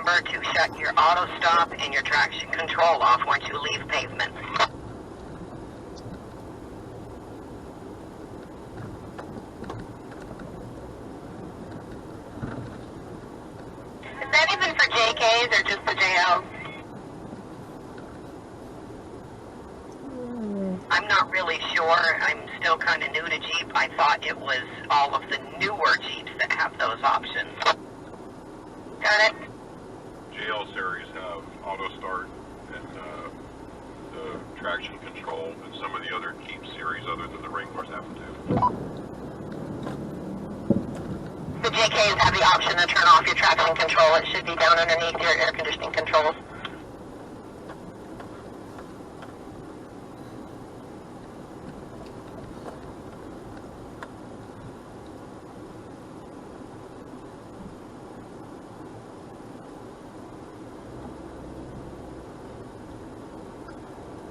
remember to shut your auto stop and your traction control off once you leave pavement. Is that even for JKs or just the JLs? I'm not really sure. I'm still kind of new to Jeep. I thought it was all of the newer Jeeps that have those options. Got it? JL series have auto start and the traction control, and some of the other Jeep series other than the Wranglers have them too. The JKs have the option to turn off your traction control. It should be down underneath your air conditioning controls.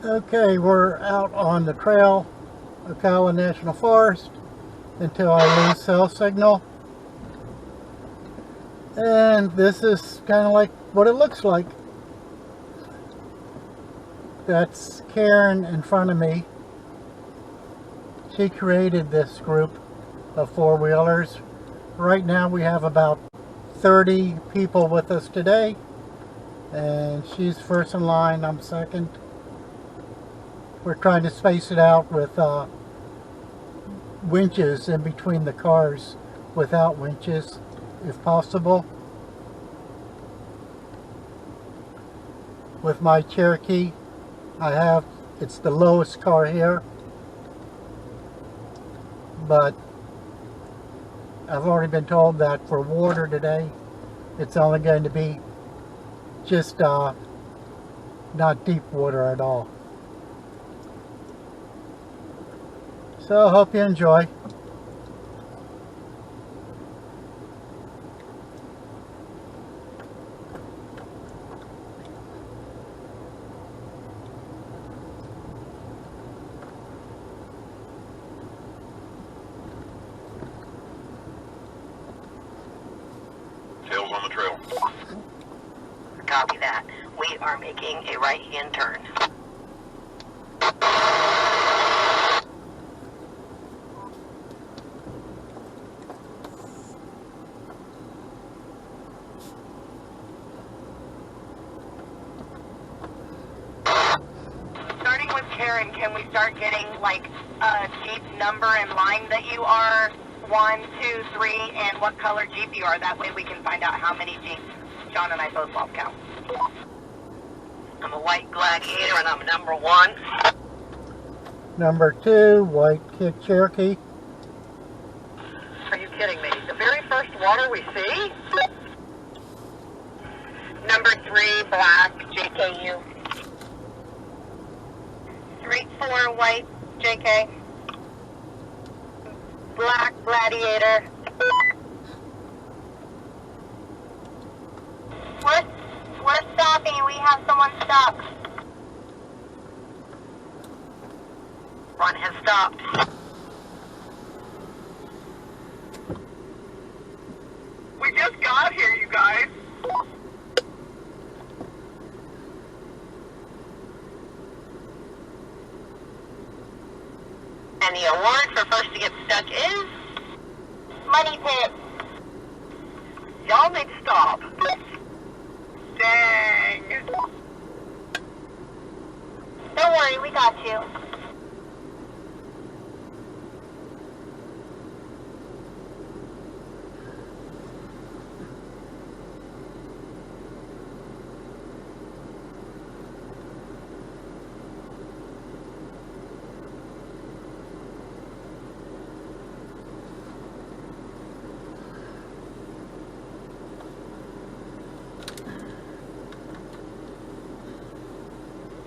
Okay, we're out on the trail, Ocala National Forest, until I lose cell signal. And this is kind of like what it looks like. That's Karen in front of me. She created this group of four-wheelers. Right now we have about 30 people with us today. And she's first in line, I'm second. We're trying to space it out with winches in between the cars without winches, if possible. With my Cherokee, it's the lowest car here, but I've already been told that for water today, it's only going to be just not deep water at all. So I hope you enjoy. Tails on the trail. Copy that. We are making a right-hand turn. Starting with Karen, can we start getting like a Jeep number and line that you are, 1, 2, 3, and what color Jeep you are? That way we can find out how many Jeeps John and I both lost count. I'm a white Gladiator and I'm number 1. Number 2, white Cherokee. Are you kidding me? The very first water we see? Number 3, black JKU. 3, 4, white JK. Black Gladiator. We're stopping. We have someone stuck. One has stopped. We just got here, you guys. And the award for first to get stuck is Money Pit. Y'all need to stop. Dang. Don't worry, we got you.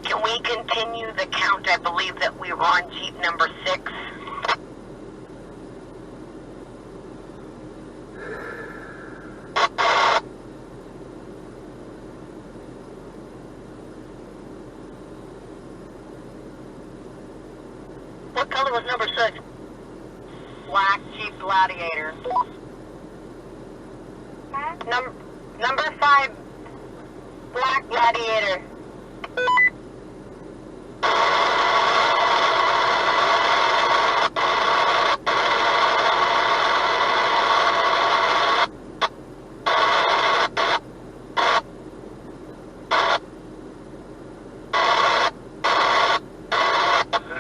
Can we continue the count? I believe that we were on Jeep number 6. What color was number 6? Black Jeep Gladiator. Number 5, Black Gladiator.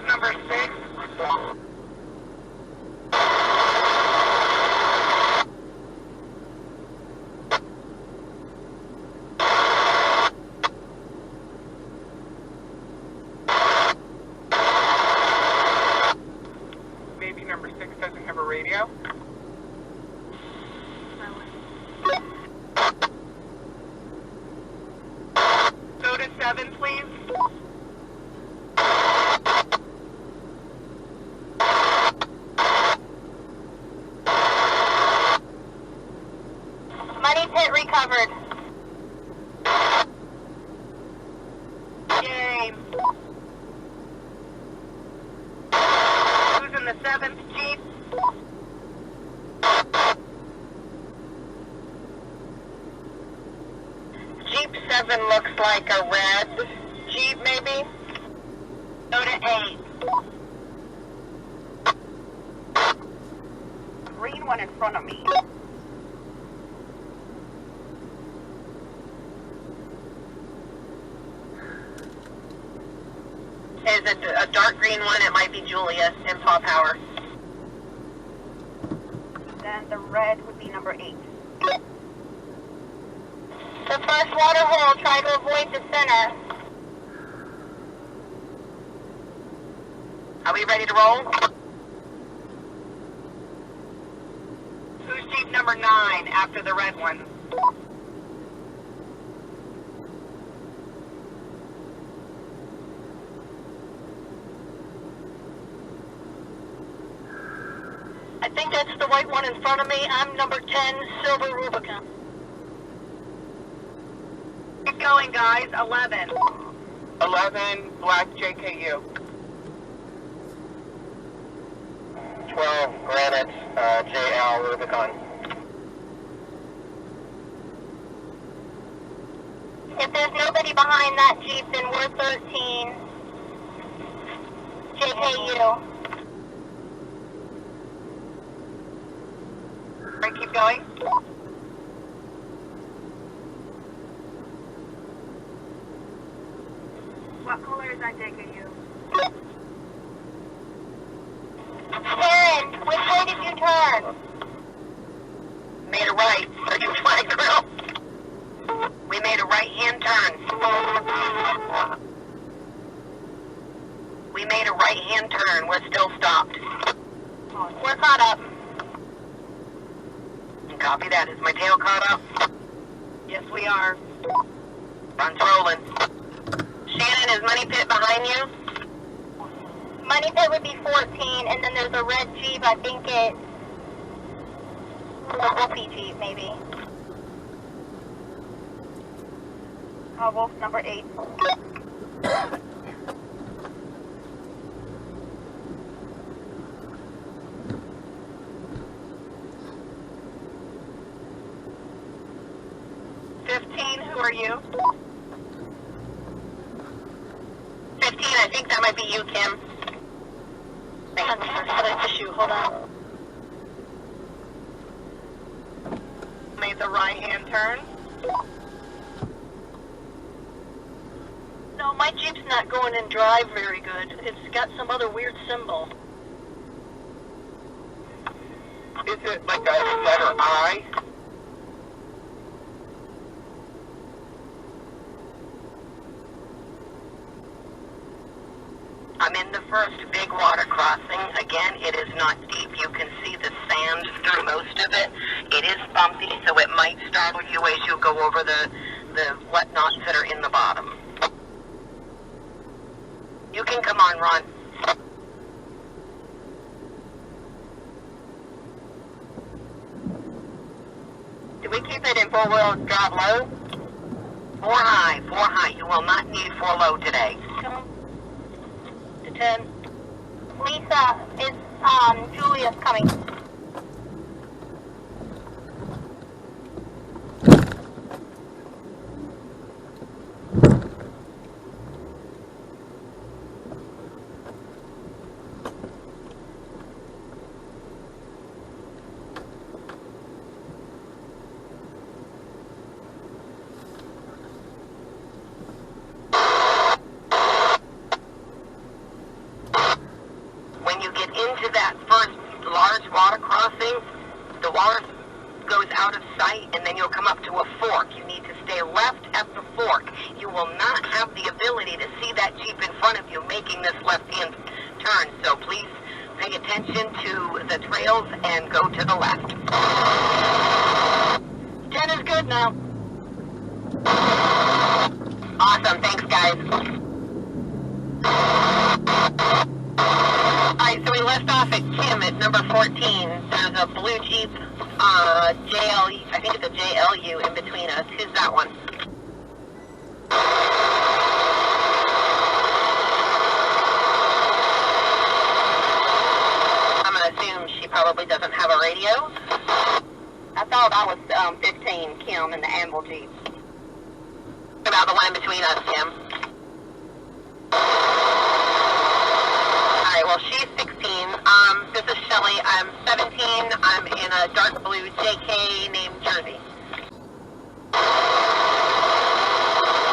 Number 6. Maybe number 6 doesn't have a radio. Go to 7, please. Money pit recovered. Yay. Who's in the 7th Jeep? Jeep 7 looks like a red Jeep, maybe? Go to 8. Green one in front of me. Is it a dark green one? It might be Julia in Paw Power. Then the red would be number 8. The first water hole, try to avoid the center. Are we ready to roll? Who's Jeep number 9 after the red one? I think that's the white one in front of me. I'm number 10, Silver Rubicon. Keep going, guys. 11. 11, black JKU. 12, Granite, JL Rubicon. If there's nobody behind that Jeep, then we're 13. JKU. All right, keep going. What color is that JKU? Karen, which way did you turn? Made a right. Are you flying, girl? We made a right-hand turn. We made a right-hand turn. We're still stopped. We're caught up. Copy that. Is my tail caught up? Yes, we are. Front's rolling. Shannon, is Money Pit behind you? Money Pit would be 14, and then there's a red Jeep. I think it's a Wolfie Jeep, maybe. Wolf number 8. Who are you? 15, I think that might be you, Kim. Hold on. Made the right-hand turn. No, my Jeep's not going in drive very good. It's got some other weird symbol. Is it like a letter I? I'm in the first big water crossing. Again, it is not deep. You can see the sand through most of it. It is bumpy, so it might startle you as you go over the whatnots that are in the bottom. You can come on, Ron. Do we keep it in 4-wheel drive low? 4 high, 4 high. You will not need 4 low today. Come on. To 10. Lisa, is Julia's coming. crossing, the water goes out of sight, and then you'll come up to a fork. You need to stay left at the fork. You will not have the ability to see that Jeep in front of you making this left-hand turn, so please pay attention to the trails and go to the left. 10 is good now. Awesome, thanks guys. Alright, so we left off at Kim at number 14. There's a blue Jeep, JL, I think it's a JLU in between us. Who's that one? I'm gonna assume she probably doesn't have a radio. I thought that was 15, Kim, in the Amble Jeep. About the one in between us, Kim. Alright, well, she's 16. This is Shelly. I'm 17. I'm in a dark blue JK named Jersey.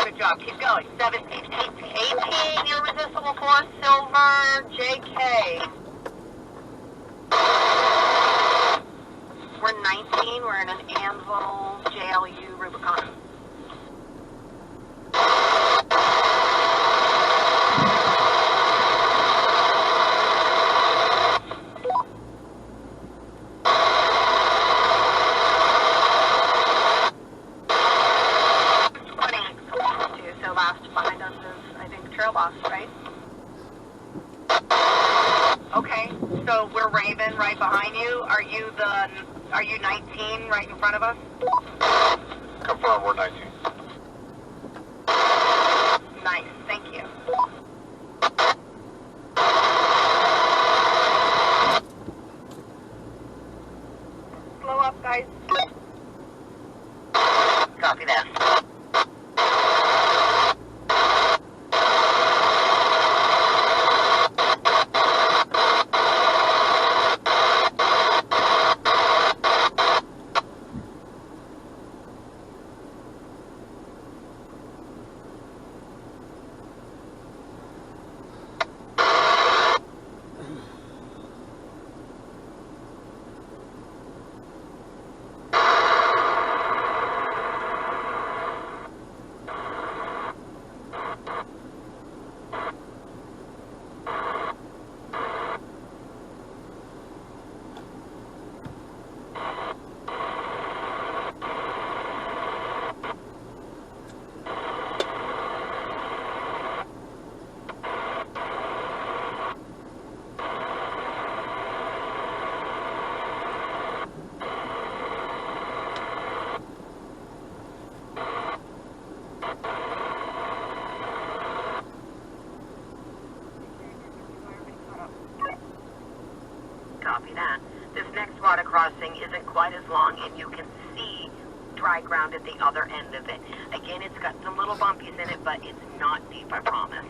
Good job. Keep going. 17, 18. 18, Irresistible Force, Silver, JK. We're 19. We're in an Anvil JLU Rubicon. Okay, so we're Raven right behind you. Are you 19 right in front of us? Confirm, we're 19. Nice, thank you. Slow up, guys. Copy that. Copy that. This next water crossing isn't quite as long, and you can see dry ground at the other end of it. Again, it's got some little bumpies in it, but it's not deep, I promise.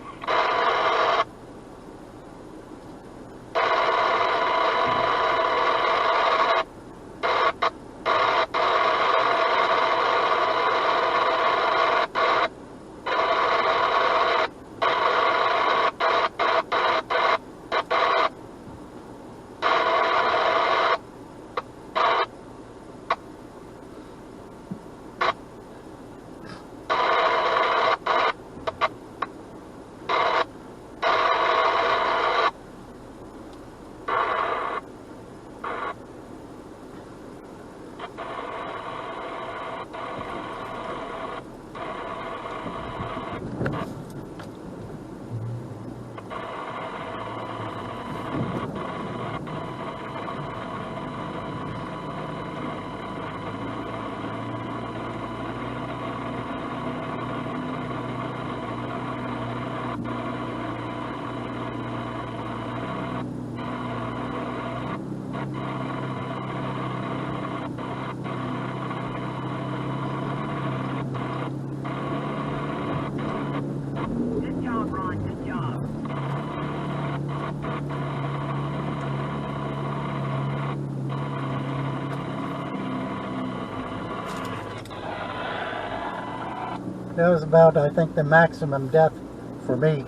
That was about, I think, the maximum depth for me.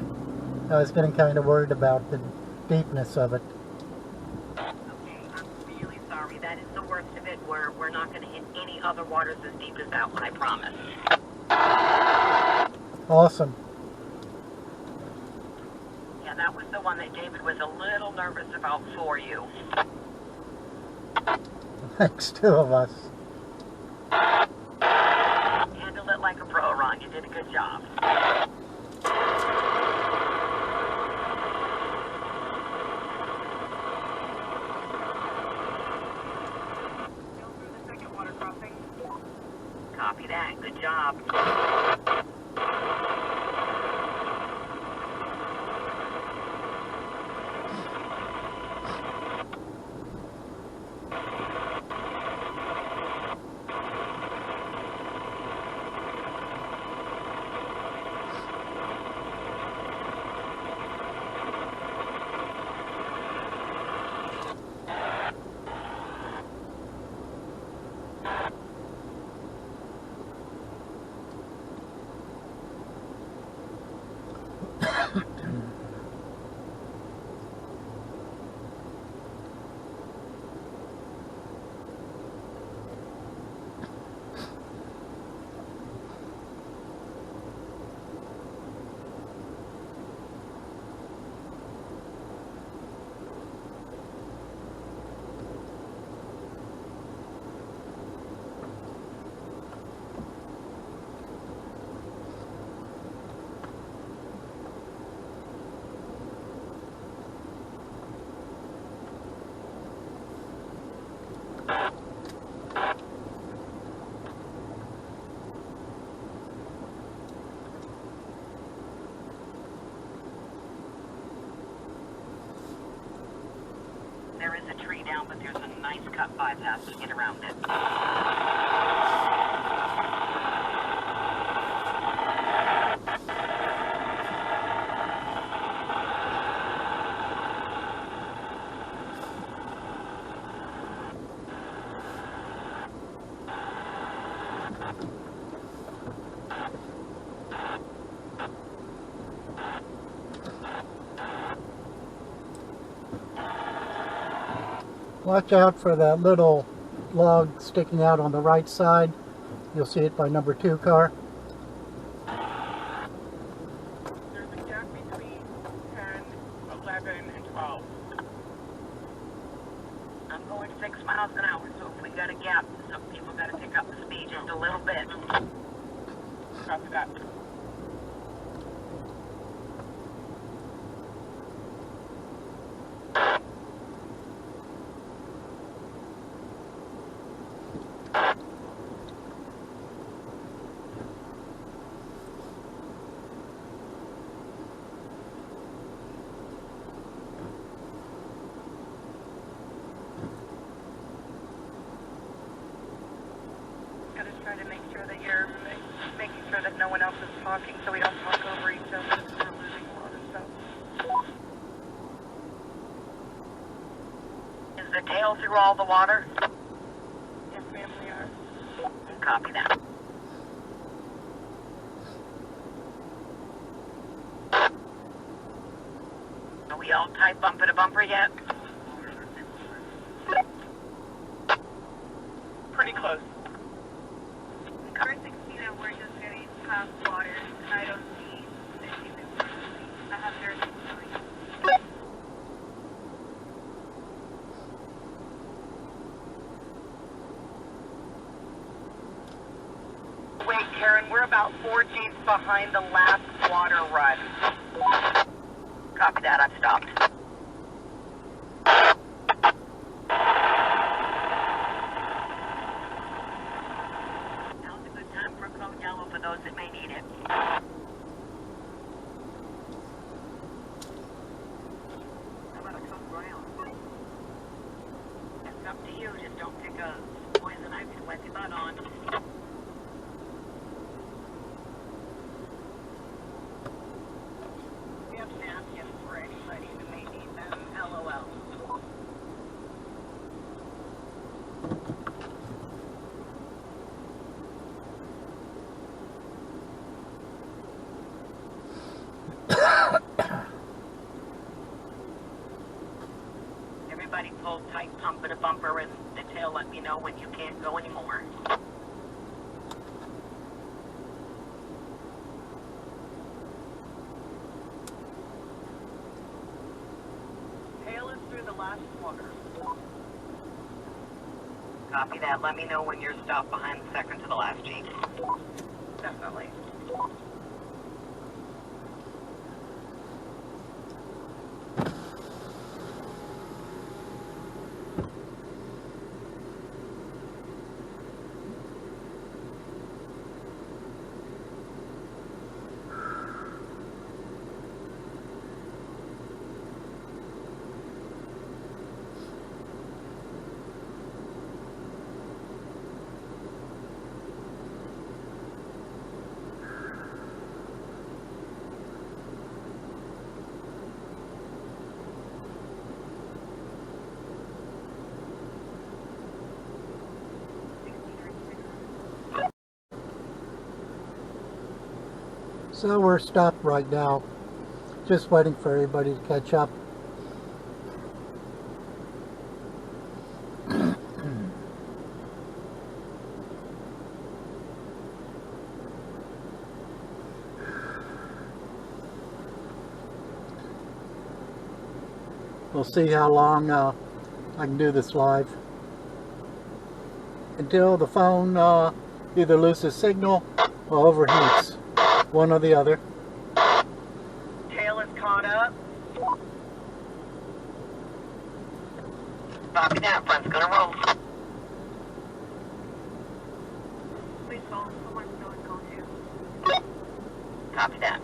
I was getting kind of worried about the deepness of it. Okay, I'm really sorry Copy. That is the worst of it. We're not going to hit any other waters as deep as that one, I promise. Awesome. Yeah, that was the one that David was a little nervous about for you. Thanks, two of us. Handled it like a pro, Ron. You did a good job. Go through the second water crossing. Copy that. Good job. There is a tree down, but there's a nice cut bypass to get around it. Watch out for that little log sticking out on the right side. You'll see it by number 2 car. There's a gap between 10, 11, and 12. I'm going 6 miles an hour, so if we got a gap, some people got to pick up the speed just a little bit. Copy that. Gotta try to make sure that you're making sure that no one else is talking, so we don't talk over each other. We're losing a lot of stuff. Is the tail through all the water? Yes, ma'am, we are. Copy that. Are we all tight bumper to bumper yet? Pretty close. Car 16, we're just getting past water. I don't see anything in front of me. I have very good. Wait, Karen, we're about 4 Gs behind the last water run. Copy that, I've stopped. Now's a good time for code yellow for those that may need it. How about a code brown? It's up to you, just don't pick a poison ivy to wet your butt on. We have napkins for anybody who may need them, LOL. Everybody pull hold tight, bumper to bumper, and the tail let me know when you can't go anymore. Tail is through the last quarter. Copy that. Let me know when you're stopped behind the second to the last Jeep. Definitely. So we're stopped right now, just waiting for everybody to catch up. We'll see how long I can do this live until the phone either loses signal or overheats. One or the other. Tail is caught up. Copy that. Front's gonna roll. Please call someone going to go to. Copy that.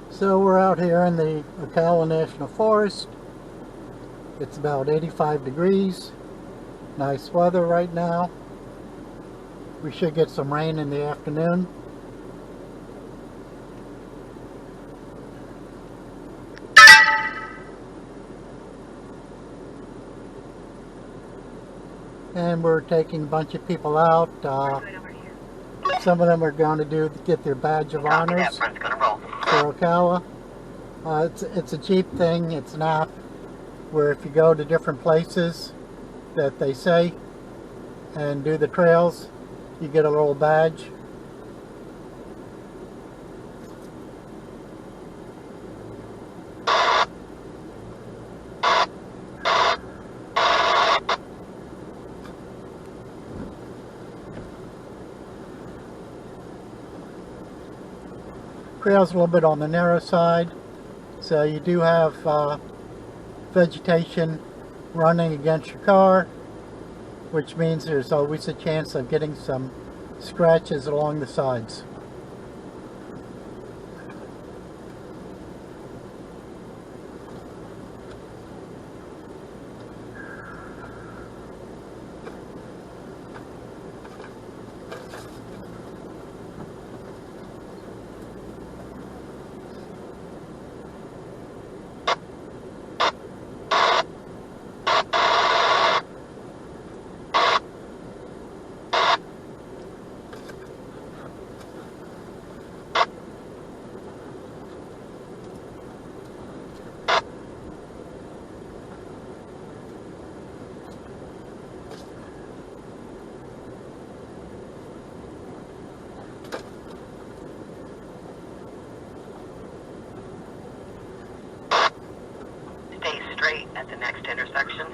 So we're out here in the Ocala National Forest. It's about 85 degrees. Nice weather right now. We should get some rain in the afternoon. And we're taking a bunch of people out. Some of them are going to get their badge of honors for Ocala. It's a Jeep thing. It's an app where if you go to different places that they say and do the trails, you get a little badge. Trail's a little bit on the narrow side, so you do have vegetation running against your car, which means there's always a chance of getting some scratches along the sides. Stay straight at the next intersection.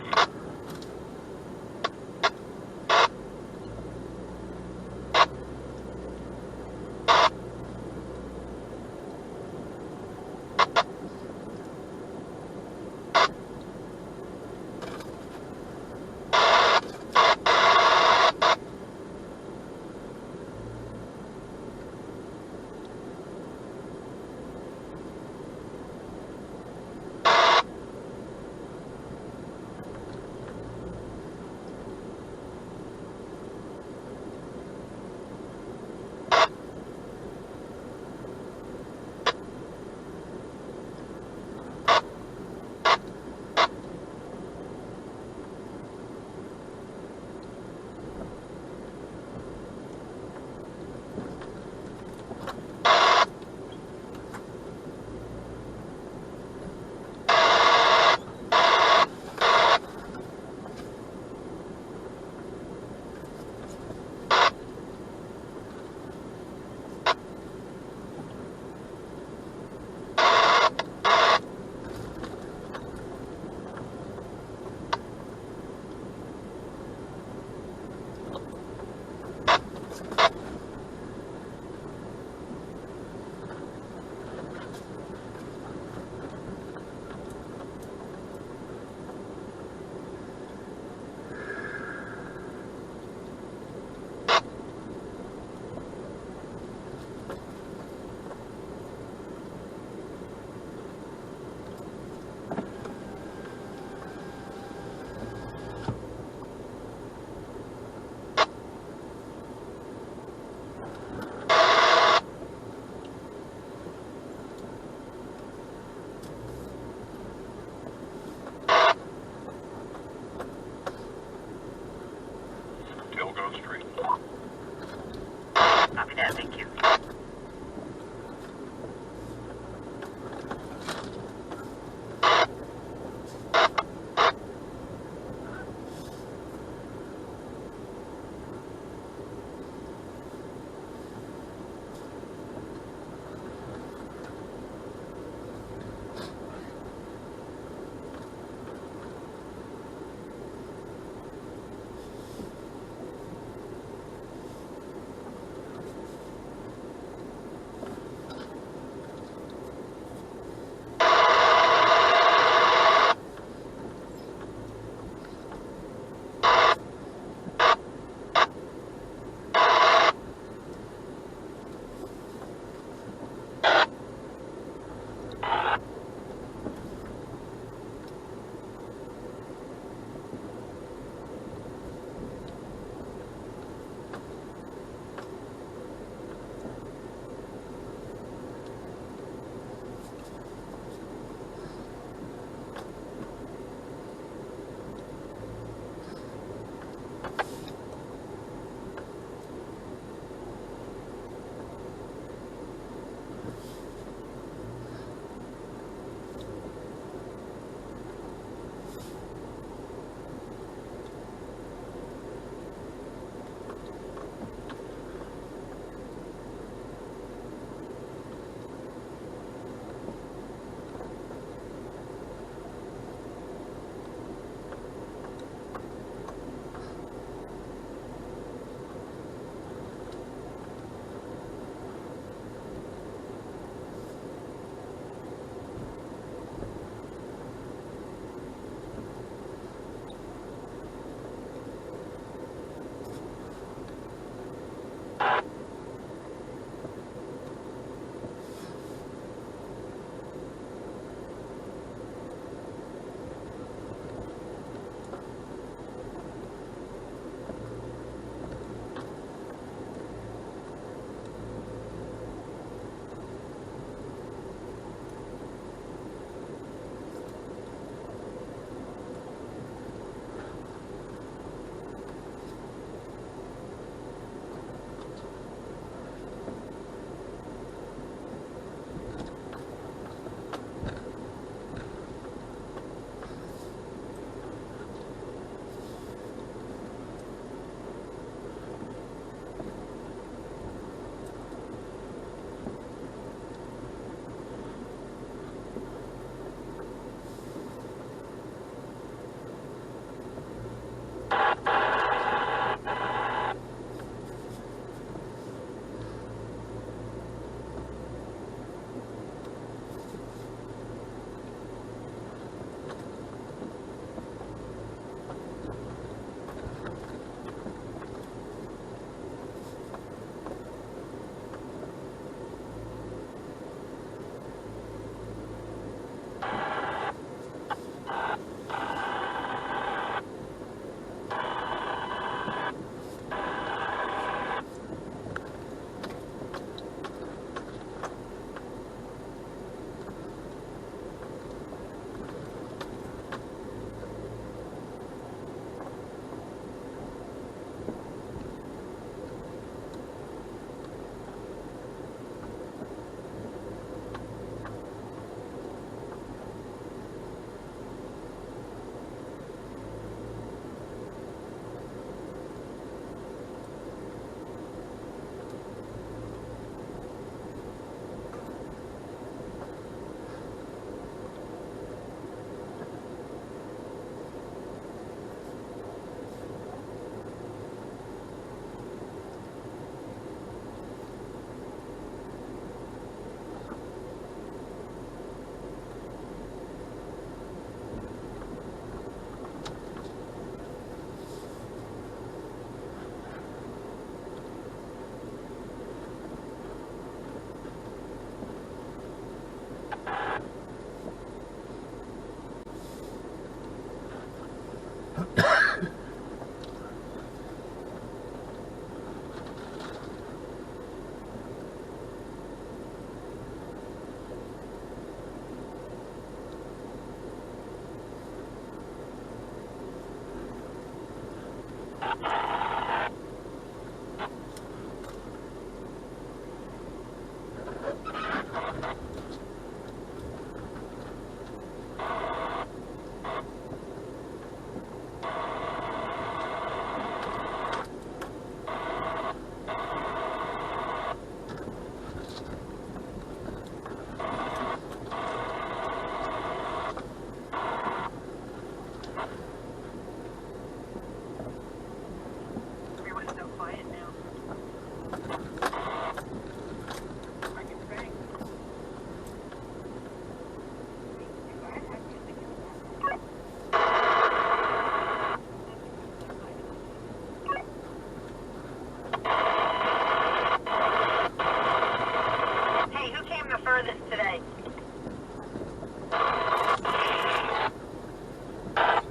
furthest today?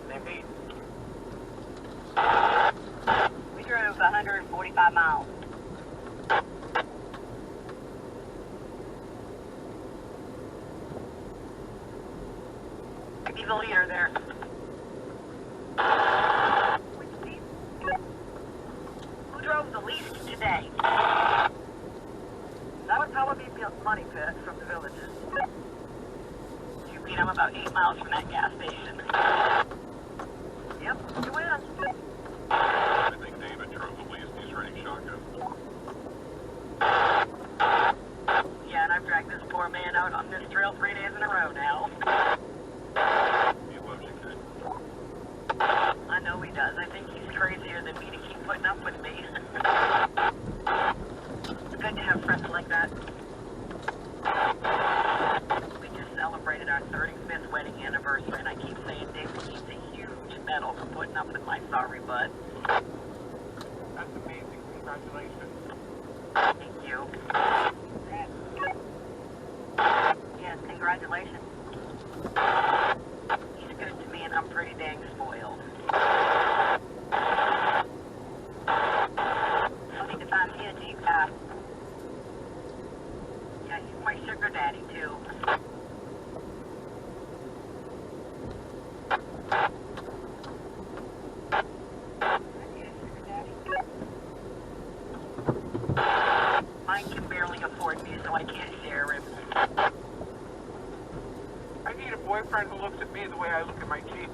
Maybe. We drove 145 miles. Be the leader there. Who drove the least today? That would probably be Money Pit from the villages. You beat him about 8 miles from that gas station. Yep, you win. I think David drove the least. He's running shotgun. Yeah, and I've dragged this poor man out on this trail 3 days in a row now. He loves you, kid. I know he does. I think he's crazier than me to keep putting up with me. It's good to have friends like that. We just celebrated our 35th wedding anniversary, and I keep saying David needs a huge medal for putting up with my sorry butt. That's amazing. Congratulations. Thank you. Yes, congratulations. He's good to me, and I'm pretty dang spoiled. I need to find me a Jeep guy. Yeah, he's my sugar daddy, too. Mine can barely afford me, so I can't share him. I need a boyfriend who looks at me the way I look at my Jeep.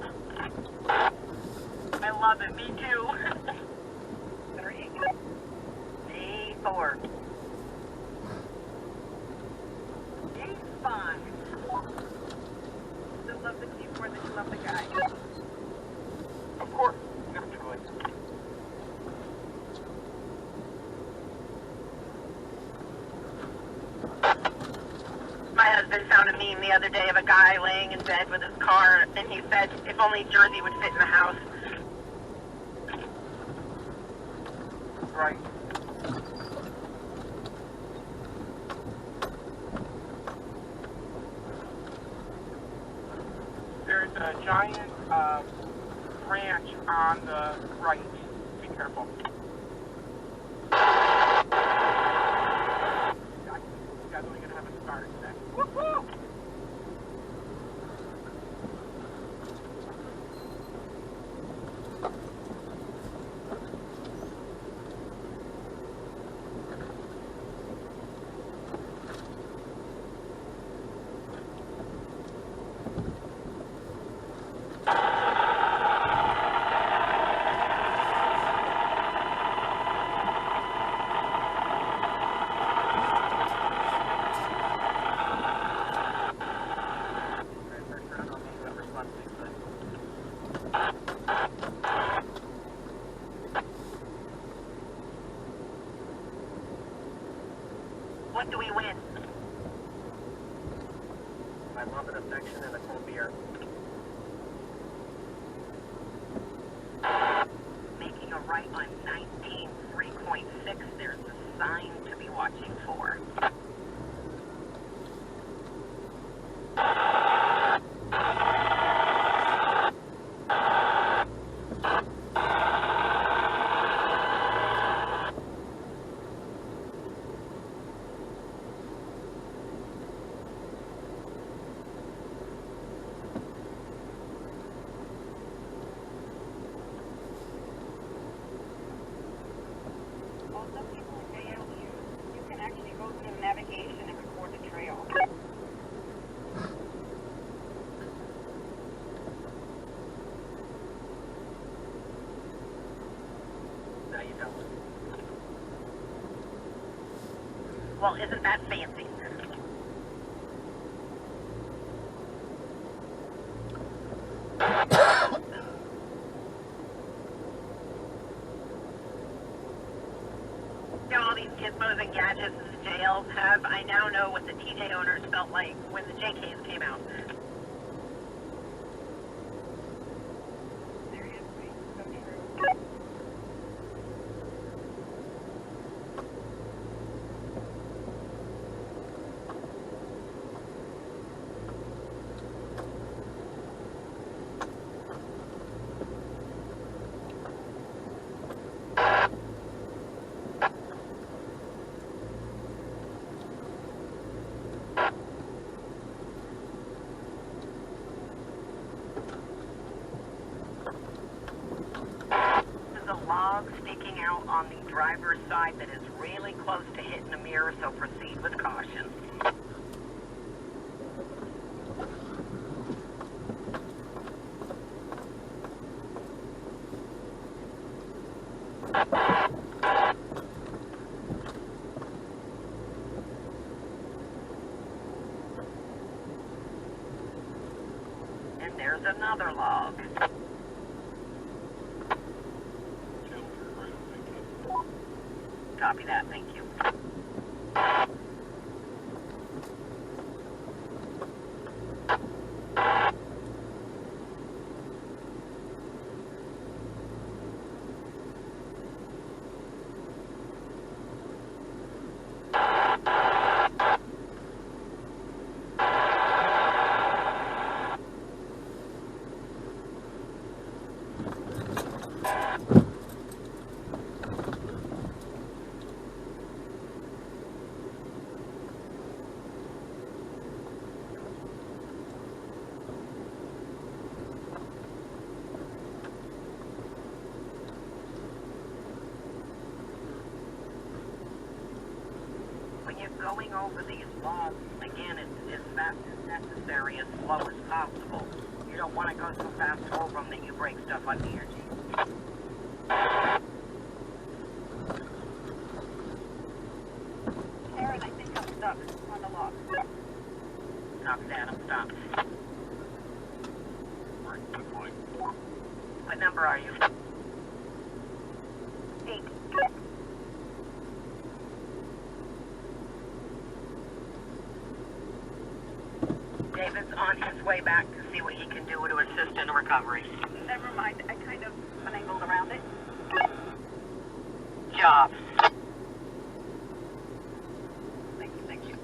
I love it. Me too. 3, 4. He's fun. Still love the Jeep more than you love the guy. Of course, naturally. My husband found a meme the other day of a guy laying in bed with his car, and he said, if only Jersey would fit in the house. Right. There's a giant branch on the right. Be careful. Definitely gonna have a start today. Woo-hoo! What do we win? My love and affection and a cold beer. Making a right on 19.3.6. There's a sign to be watching for. Navigation and record the trail. No, you don't. Well, isn't that fancy? All these gizmos and gadgets the jails have, I now know what the TJ owners felt like when the JKs came out. Seriously, so true. on the driver's side that is really close to hitting a mirror, so proceed with caution. And there's another log. Copy that, thank you. Going over these logs, again, it's as fast as necessary, as slow as possible. You don't want to go so fast over them that you break stuff under your Jeep. Karen, I think I'm stuck on the log. Copy that, I'm stopped. What number are you? 8. David's on his way back to see what he can do to assist in recovery. Never mind, I kind of finagled around it. Job. Thank you.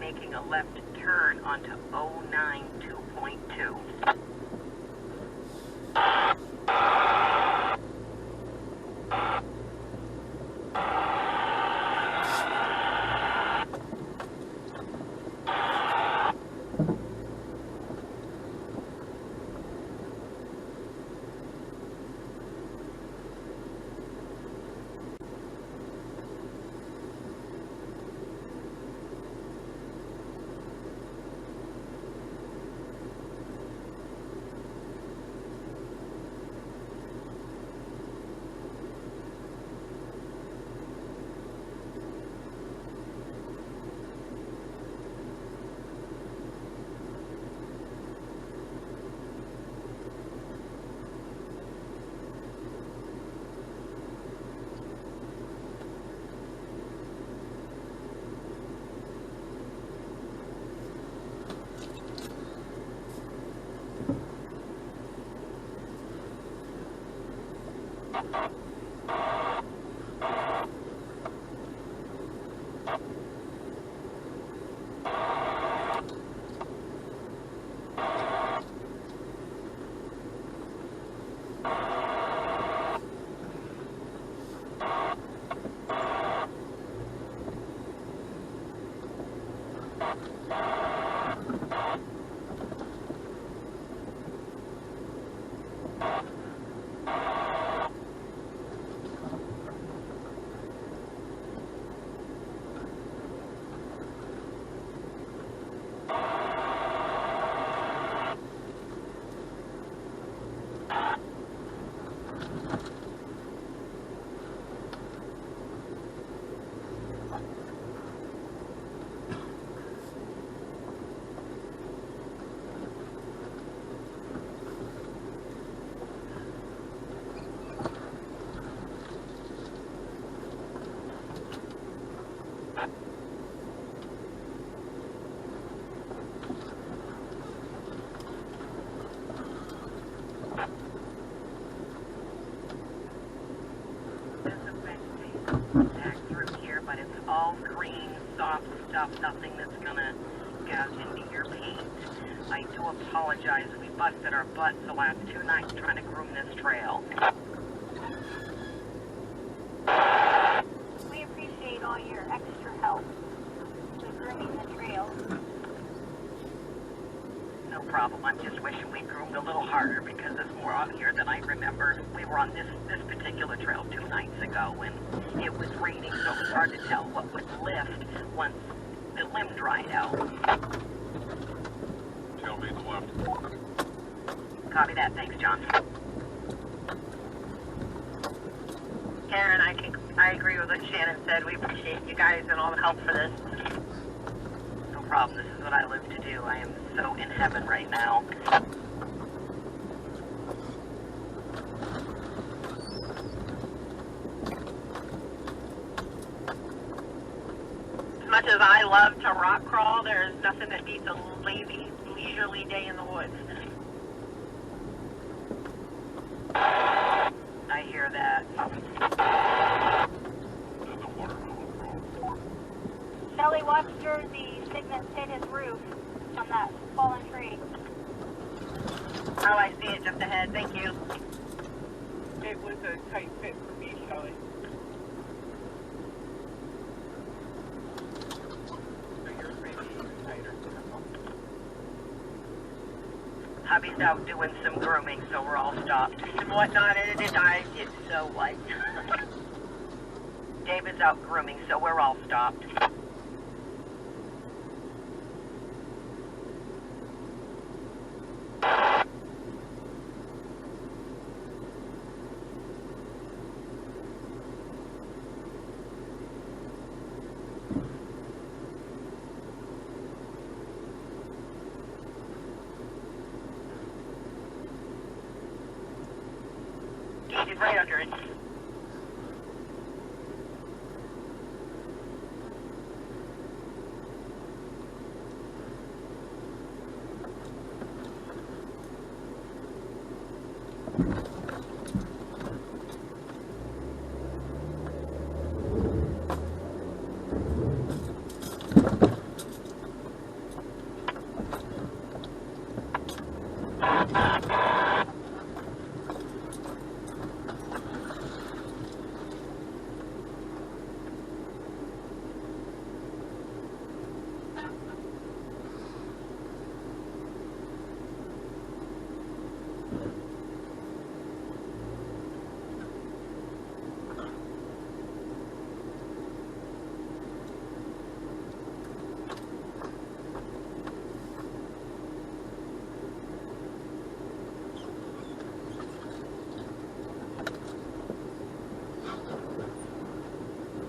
Making a left turn onto 092.2. stuff, nothing that's gonna gouge into your paint. I do apologize. We busted our butts the last 2 nights trying to groom this trail. We appreciate all your extra help with grooming the trails. No problem. I'm just wishing we groomed a little harder because there's more out here than I remember. We were on this particular trail 2 nights ago when it was raining, so it was hard to tell what would lift once the limb dried out. Tell me the left. Copy that. Thanks, John. Karen, I agree with what Shannon said. We appreciate you guys and all the help for this. No problem. This is what I live to do. I am so in heaven right now. As much as I love to rock crawl, there's nothing that beats a lazy, leisurely day in the woods. I hear that. And the watermelon roll. Shelly watched Jersey Cygnus hit his roof on that fallen tree. Oh, I see it just ahead. Thank you. It was a tight fit for me, Shelley. So yours may be even tighter. Hubby's out doing some grooming, so we're all stopped. And whatnot, and it's so what? David's out grooming, so we're all stopped. He's right under it.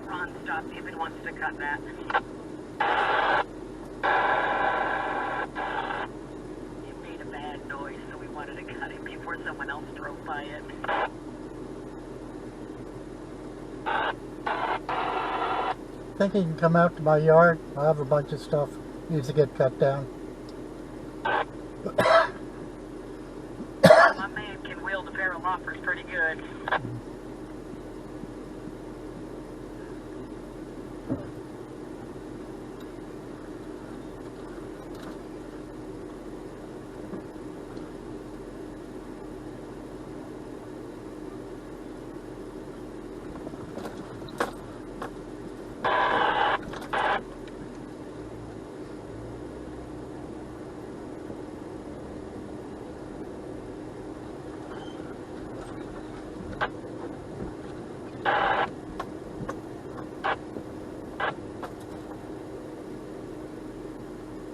Ron, stop. David wants to cut that. It made a bad noise, so we wanted to cut it before someone else drove by it. Think you can come out to my yard? I have a bunch of stuff needs to get cut down. My man can wield a pair of loppers pretty good.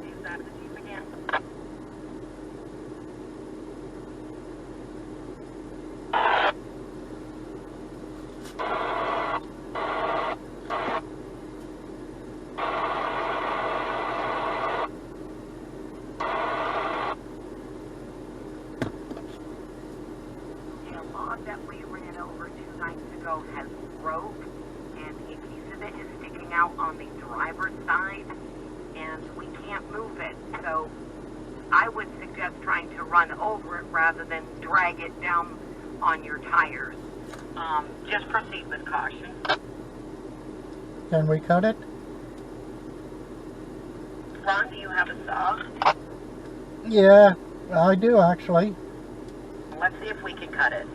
Is that the Jeep again? The log that we ran over 2 nights ago has broke, and a piece of it is sticking out on the driver's side, and we can't move it. So I would suggest trying to run over it rather than drag it down on your tires. Just proceed with caution. Can we cut it? Ron, do you have a saw? Yeah, I do actually. Let's see if we can cut it.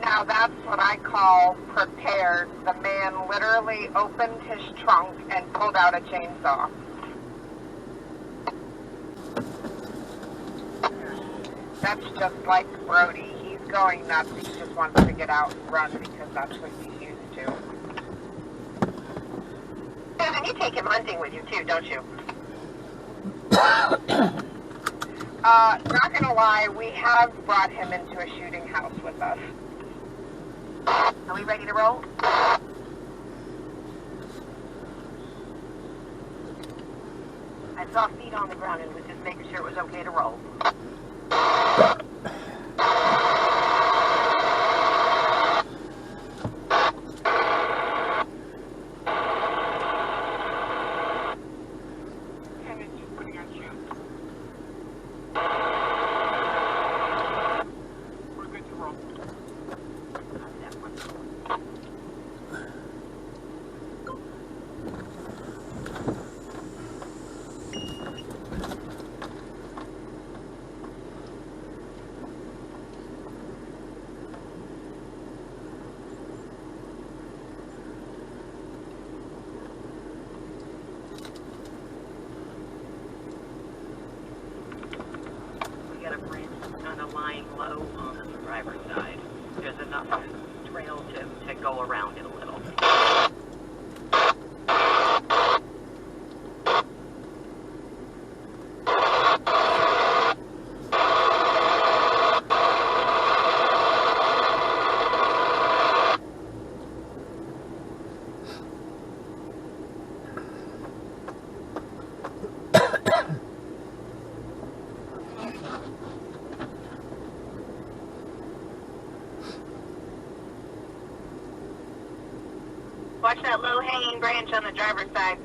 Now that's what I call prepared. The man literally opened his trunk and pulled out a chainsaw. That's just like Brody. He's going nuts. He just wants to get out and run because that's what he's used to. And you take him hunting with you too, don't you? Not gonna lie, we have brought him into a shooting house with us. Are we ready to roll? I saw feet on the ground and was just making sure it was okay to roll. Kevin's just putting on shoes. We're good to roll. We got a branch kind of lying low on the driver's side. There's enough trail to go around it a little. Watch that low-hanging branch on the driver's side.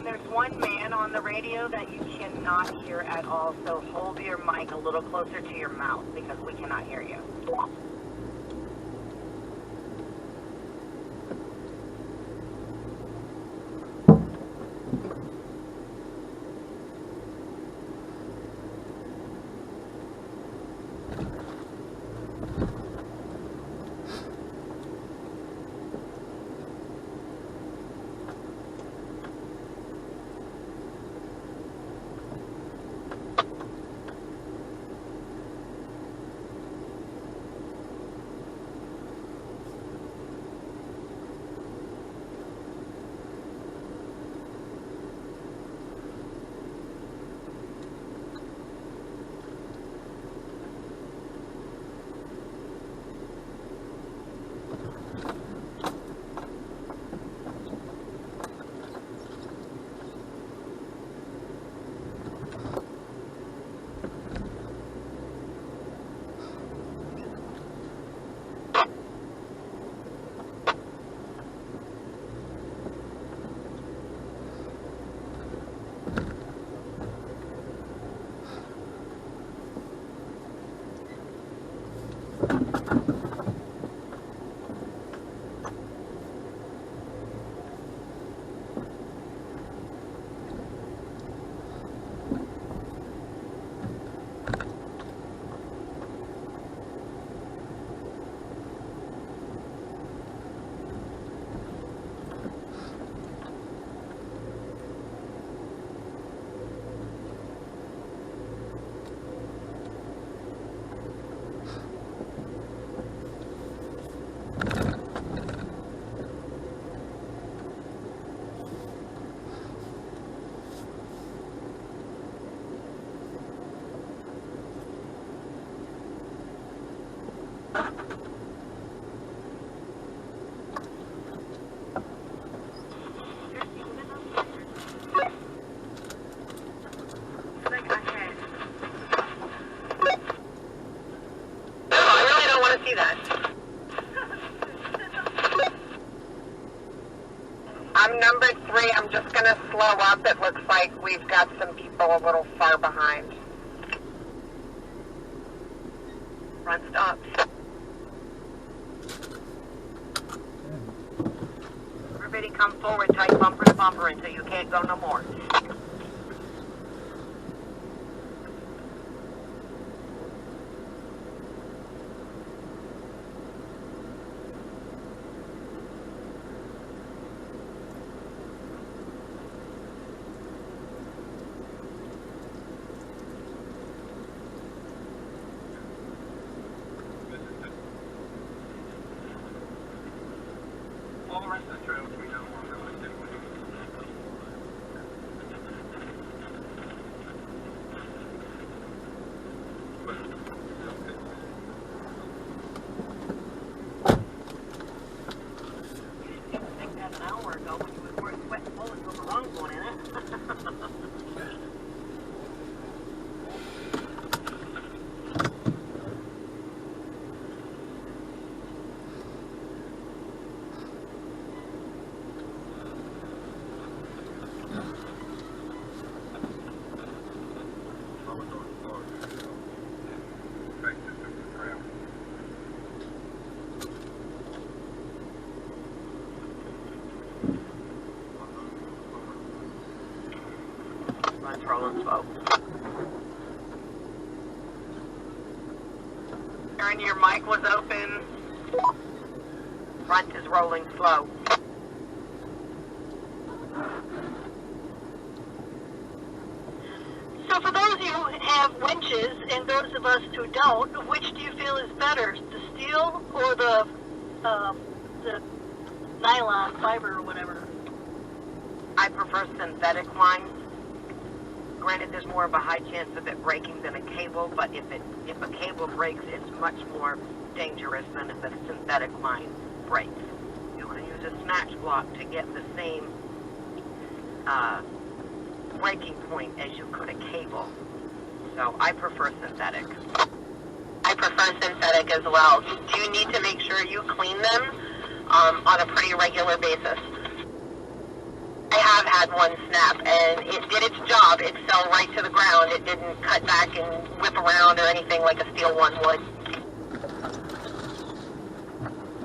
There's one man on the radio that you cannot hear at all, so hold your mic a little closer to your mouth because we cannot hear you. slow up. It looks like we've got some people a little far behind. Front stops. Everybody come forward tight bumper to bumper until you can't go no more. All the rest of the trails we know are really different. I think that an hour ago when you were sweating bullets with the wrong one in it. Front's rolling slow. Aaron, your mic was open. Front is rolling slow. So for those of you who have winches and those of us who don't, which do you feel is better, the steel or the nylon fiber or whatever? I prefer synthetic line. Granted, there's more of a high chance of it breaking than a cable, but if a cable breaks, it's much more dangerous than if a synthetic line breaks. You can use a snatch block to get the same breaking point as you could a cable. So I prefer synthetic. I prefer synthetic as well. Do you need to make sure you clean them on a pretty regular basis? I have had one snap, and it did its job. It fell right to the ground. It didn't cut back and whip around or anything like a steel one would.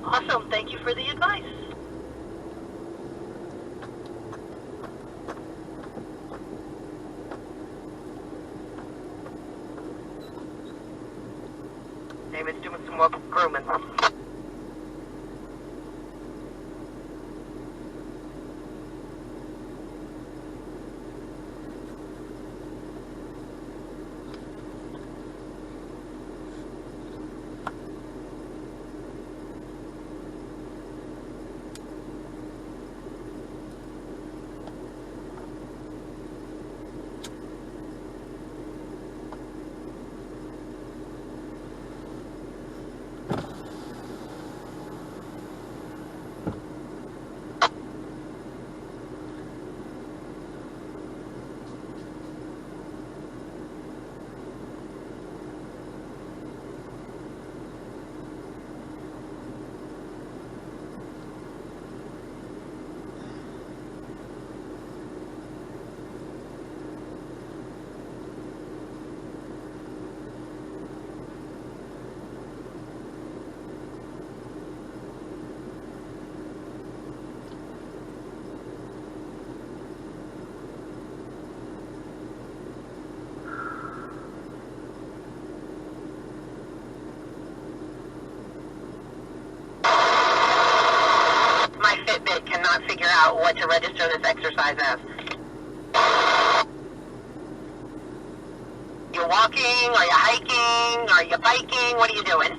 Awesome. Thank you for the advice. David's doing some more grooming. Figure out what to register this exercise as. You walking? Are you hiking? Are you biking? What are you doing?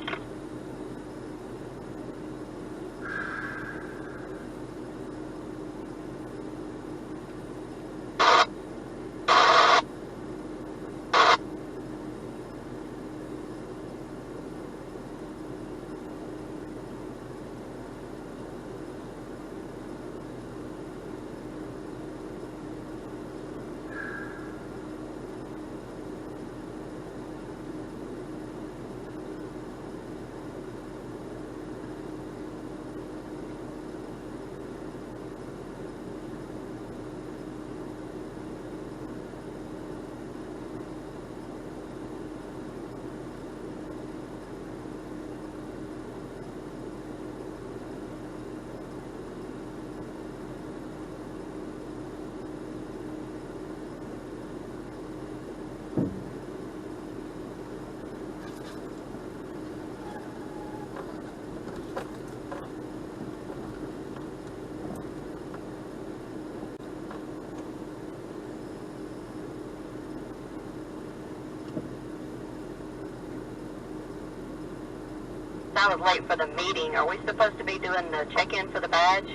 I was late for the meeting, are we supposed to be doing the check-in for the badge?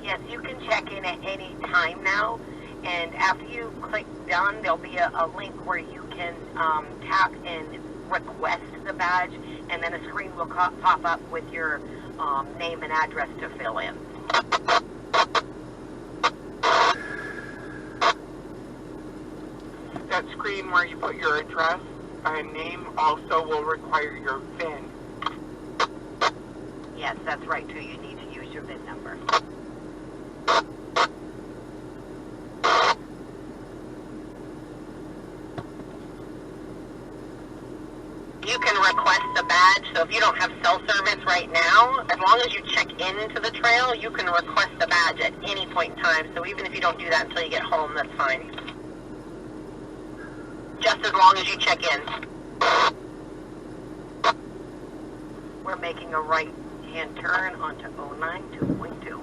Yes, you can check in at any time now, and after you click done, there'll be a link where you can tap and request the badge, and then a screen will pop up with your name and address to fill in. That screen where you put your address and name also will require your VIN. Yes, that's right, too. You need to use your VIN number. You can request the badge, so if you don't have cell service right now, as long as you check into the trail, you can request the badge at any point in time. So even if you don't do that until you get home, that's fine. Just as long as you check in. We're making a right-hand turn onto 09 2.2.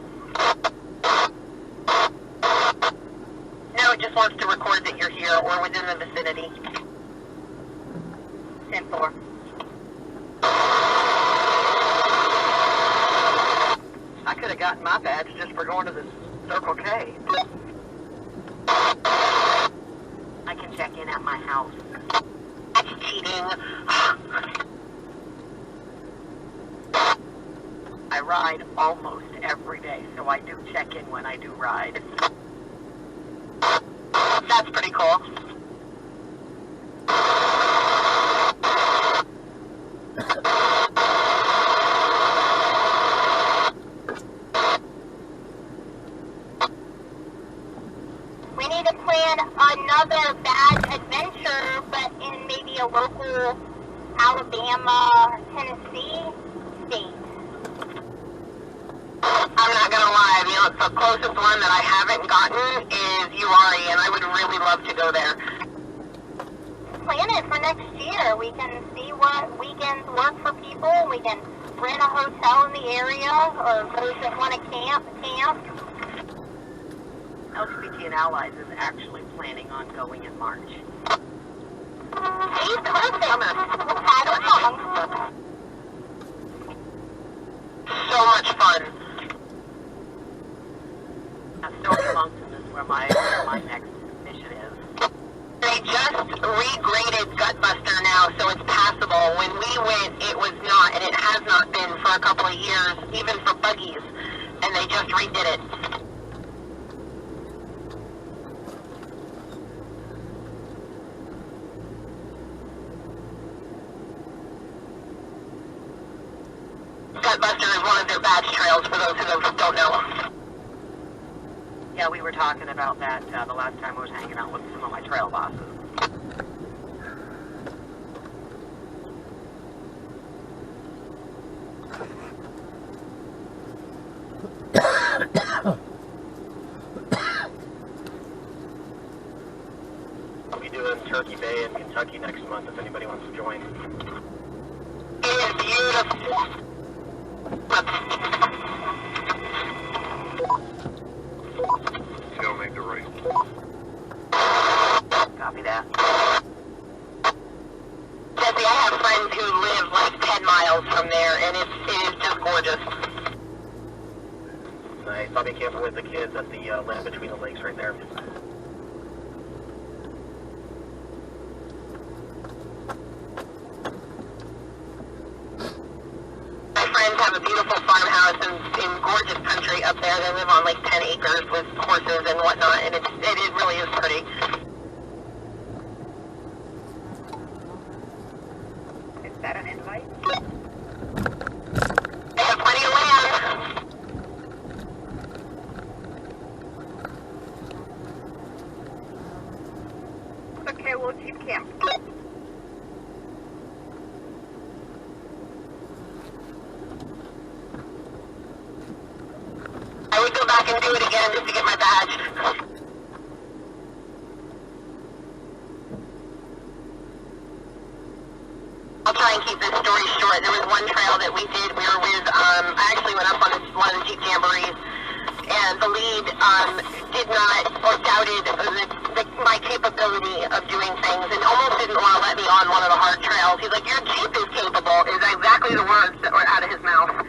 No, it just wants to record that you're here or within the vicinity. 10-4. I could have gotten my badge just for going to the Circle K. I can check in at my house. That's cheating. I ride almost every day, so I do check in when I do ride. That's pretty cool. We need to plan another badge adventure, but in maybe a local Alabama, Tennessee state. I'm not gonna lie, the closest one that I haven't gotten is Uari, and I would really love to go there. Plan it for next year. We can see what weekends work for people. We can rent a hotel in the area, or those that want to camp. LGBT and Allies is actually planning on going in March. Hey, perfect. We'll tag along. So much fun. Story Mountain is where my next mission is. They just regraded Gutbuster now, so it's passable. When we went, it was not, and it has not been for a couple of years, even for buggies, and they just redid it. Gutbuster is one of their badge trails, for those who don't know. Yeah, we were talking about that the last time I was hanging out with some of my trail bosses. I'll be doing Turkey Bay in Kentucky next month if anybody wants to join. It is beautiful. They'll make the right. Copy that. Jesse, I have friends who live like 10 miles from there, and it is just gorgeous. Nice. I'll be camping with the kids at the land between the lakes right there. My friends have a beautiful farmhouse in gorgeous country up there. They live on like 10 acres with horses and whatnot, and it really is pretty. Is that an invite? They have plenty of land. Okay, we'll keep camp. I would go back and do it again just to get my badge. I'll try and keep this story short. There was one trail that we did. We were with, I actually went up on one of the Jeep Jamborees, and the lead did not, or doubted my capability of doing things and almost didn't want to let me on one of the hard trails. He's like, your Jeep is capable, is exactly the words that were out of his mouth.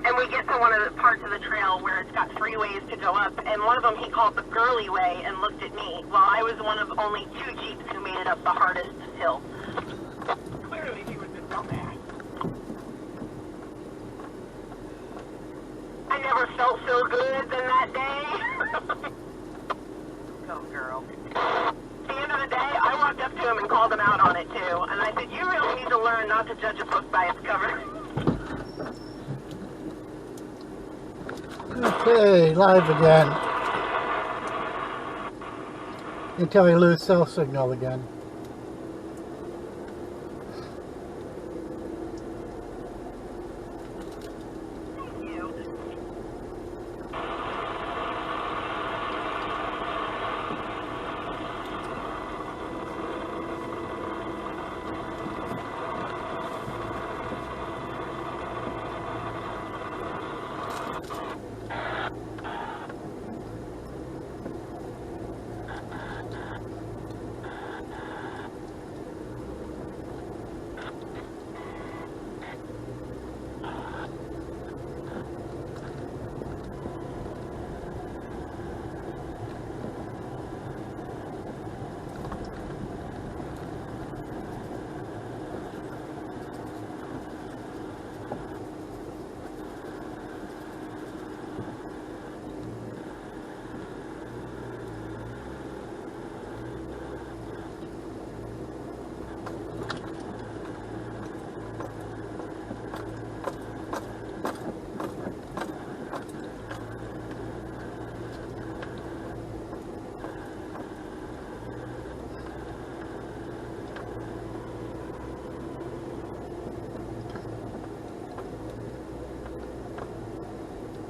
And we get to one of the parts of the trail where it's got 3 ways to go up, and one of them he called the girly way and looked at me, while I was one of only 2 Jeeps who made it up the hardest hill. Clearly he was a dumbass. I never felt so good than that day. Go, girl. At the end of the day, I walked up to him and called him out on it too, and I said, you really need to learn not to judge a book by its cover. Okay, live again. Until we lose cell signal again.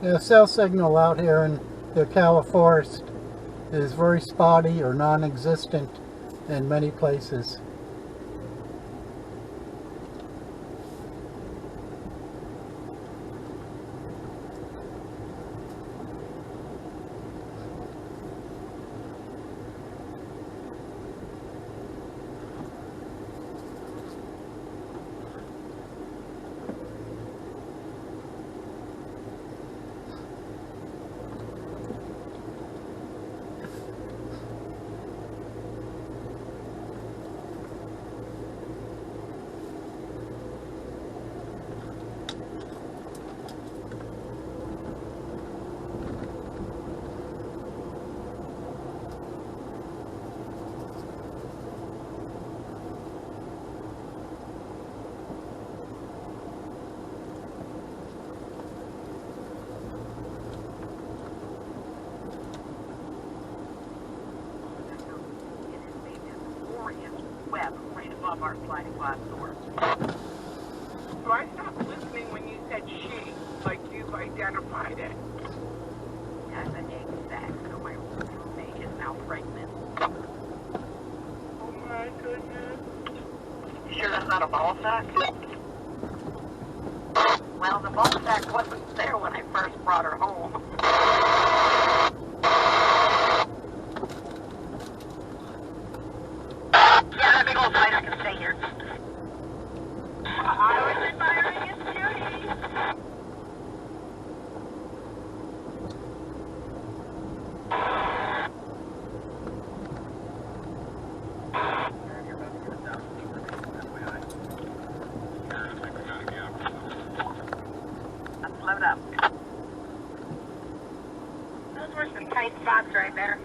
The cell signal out here in the Ocala forest is very spotty or non-existent in many places. Web right above our sliding glass door. So I stopped listening when you said she, like you've identified it. As an exact, so my roommate is now pregnant. Oh my goodness. You sure that's not a ball sack? Well, the ball sack wasn't there when I first brought her home. Yeah, that big old spider can stay here. I was admiring its beauty. Let's load up. Those were some tight spots right there.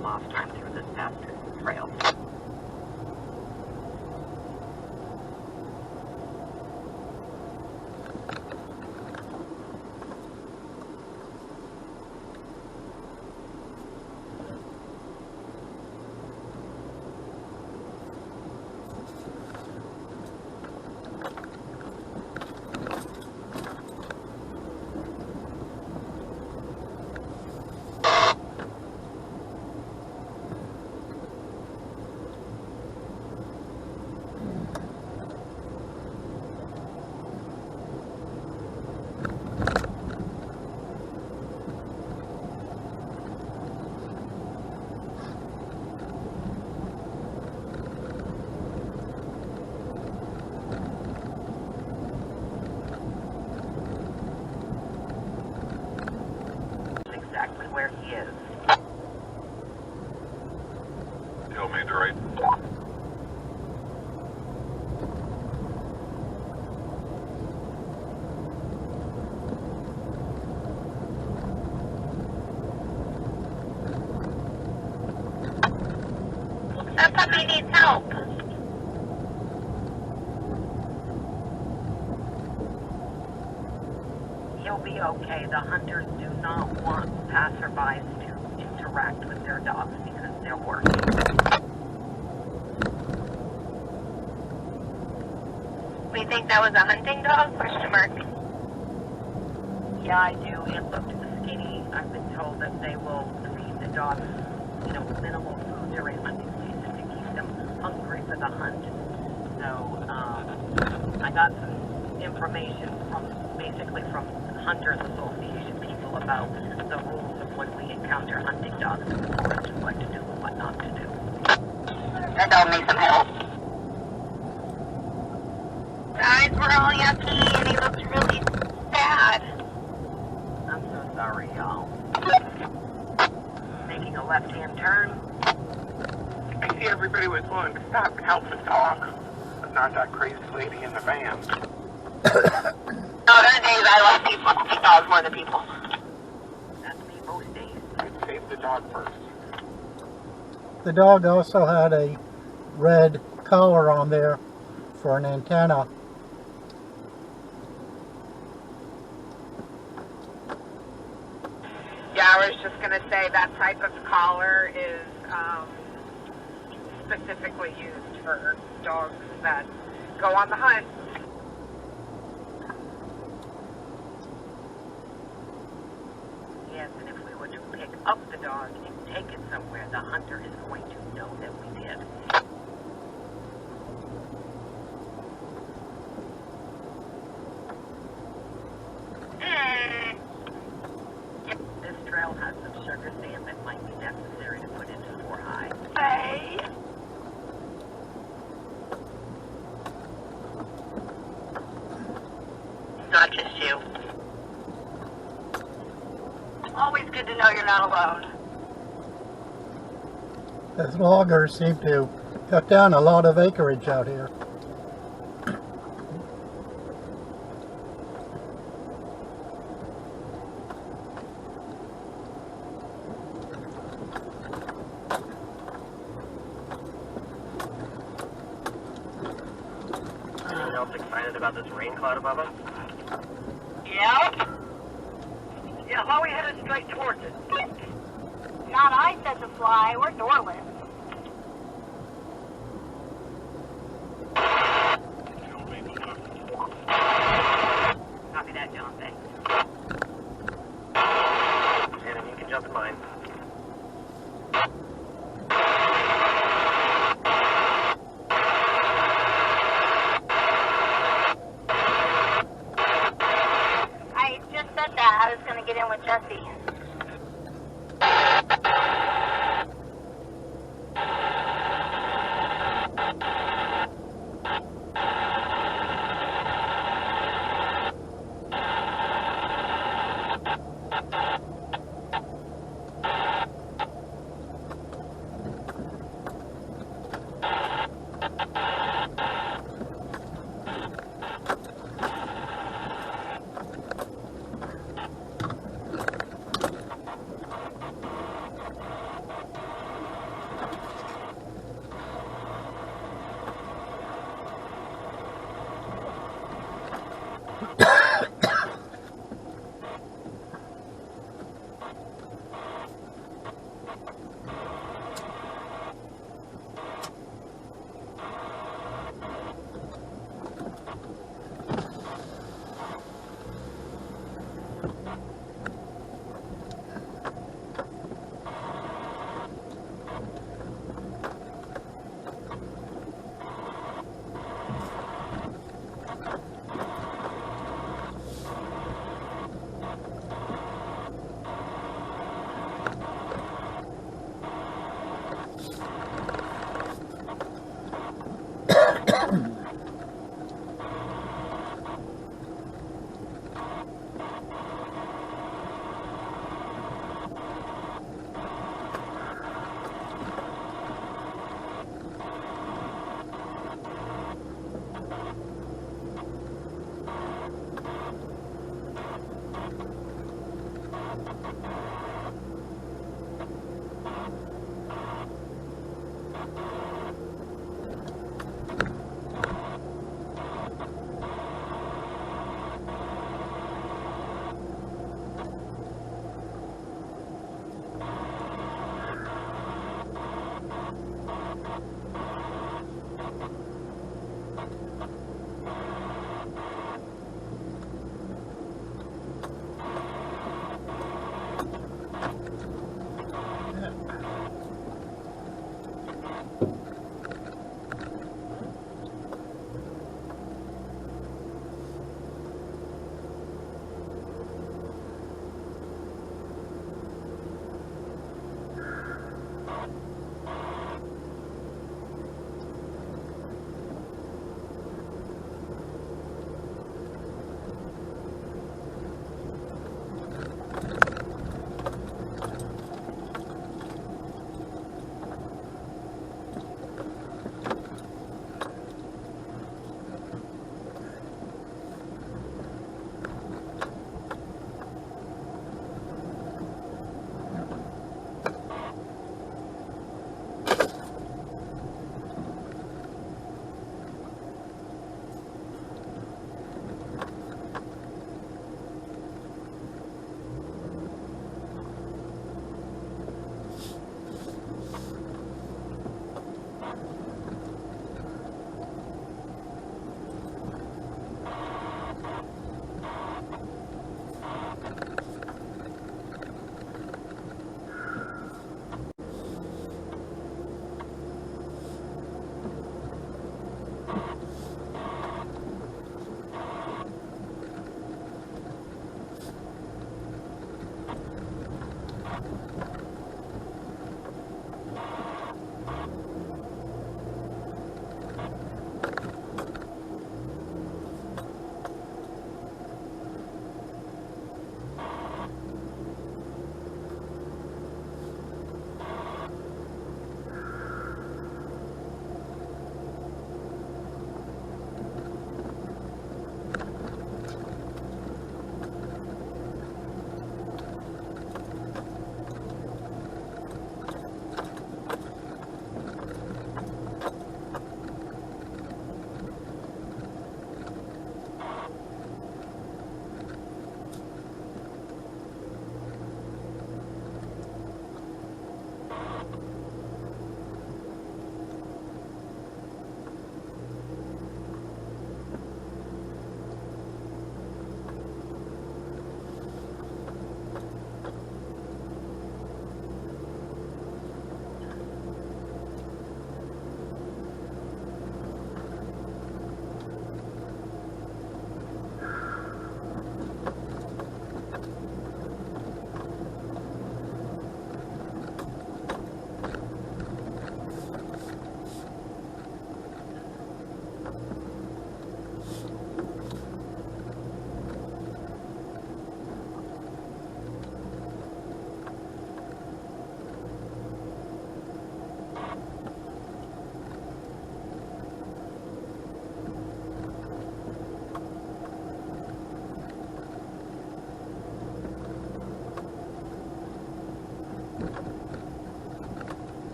last time through this past trail. Exactly where he is. Tell me the right. That puppy needs help. He'll be okay. The hunters do not want passerbys to interact with their dogs because they're working. We think that was a hunting dog? Question mark. Yeah, I do. It looked skinny. I've been told that they will feed the dogs, minimal food during hunting season to keep them hungry for the hunt. So, I got some information basically from Hunters Association people about the rules of when we encounter hunting dogs in the forest and what to do and what not to do. That dog needs some help. Eyes were all yucky and he looked really bad. I'm so sorry, y'all. Making a left-hand turn. I see everybody was willing to stop and help the dog, but not that crazy lady in the van. No, there are days I love people, dogs more than people. That's me most days. I'd save the dog first. The dog also had a red collar on there for an antenna. Yeah, I was just going to say that type of collar is specifically used for dogs that go on the hunt. Yes, and if we were to pick up the dog and take it somewhere, the hunter is going to know that we did. This trail has some sugar sand that might be necessary to put into 4 high. Hey. Not just you. Always good to know you're not alone. Those loggers seem to cut down a lot of acreage out here. Anyone else excited about this rain cloud above us? Yep. Yeah, how are we headed straight towards it? Not I said to fly. We're doorless. Tell me the left. Copy that, John. Thanks. Shannon, you can jump in mine. I just said that. I was going to get in with Jesse.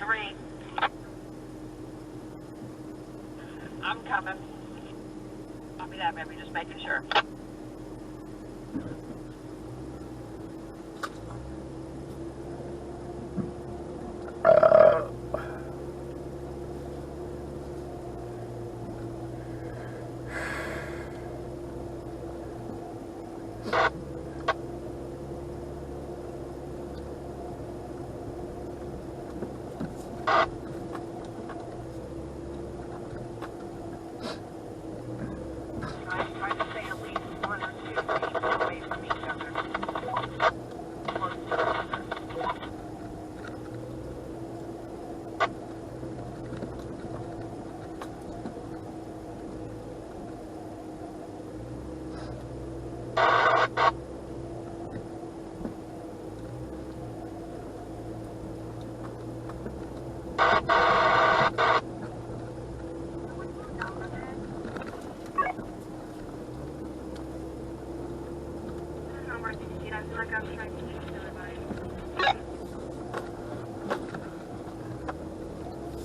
3. I'm coming. Copy that, baby. Just making sure. Try to stay at least 1 or 2 feet away from each other. Close to each other.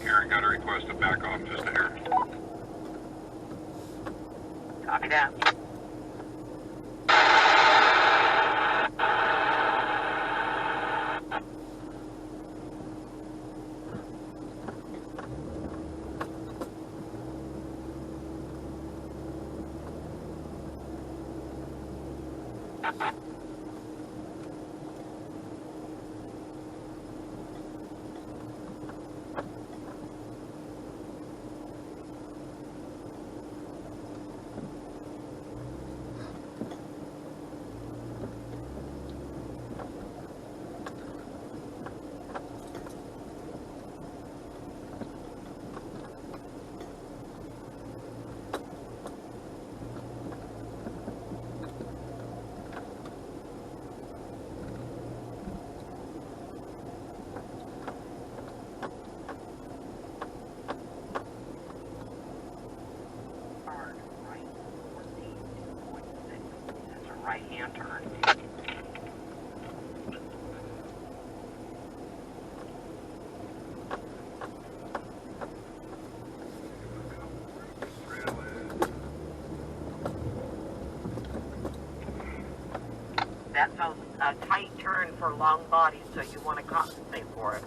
Karen got a request to back off just a hair. Copy that. Right-hand turn. That's a tight turn for long bodies, so you want to compensate for it.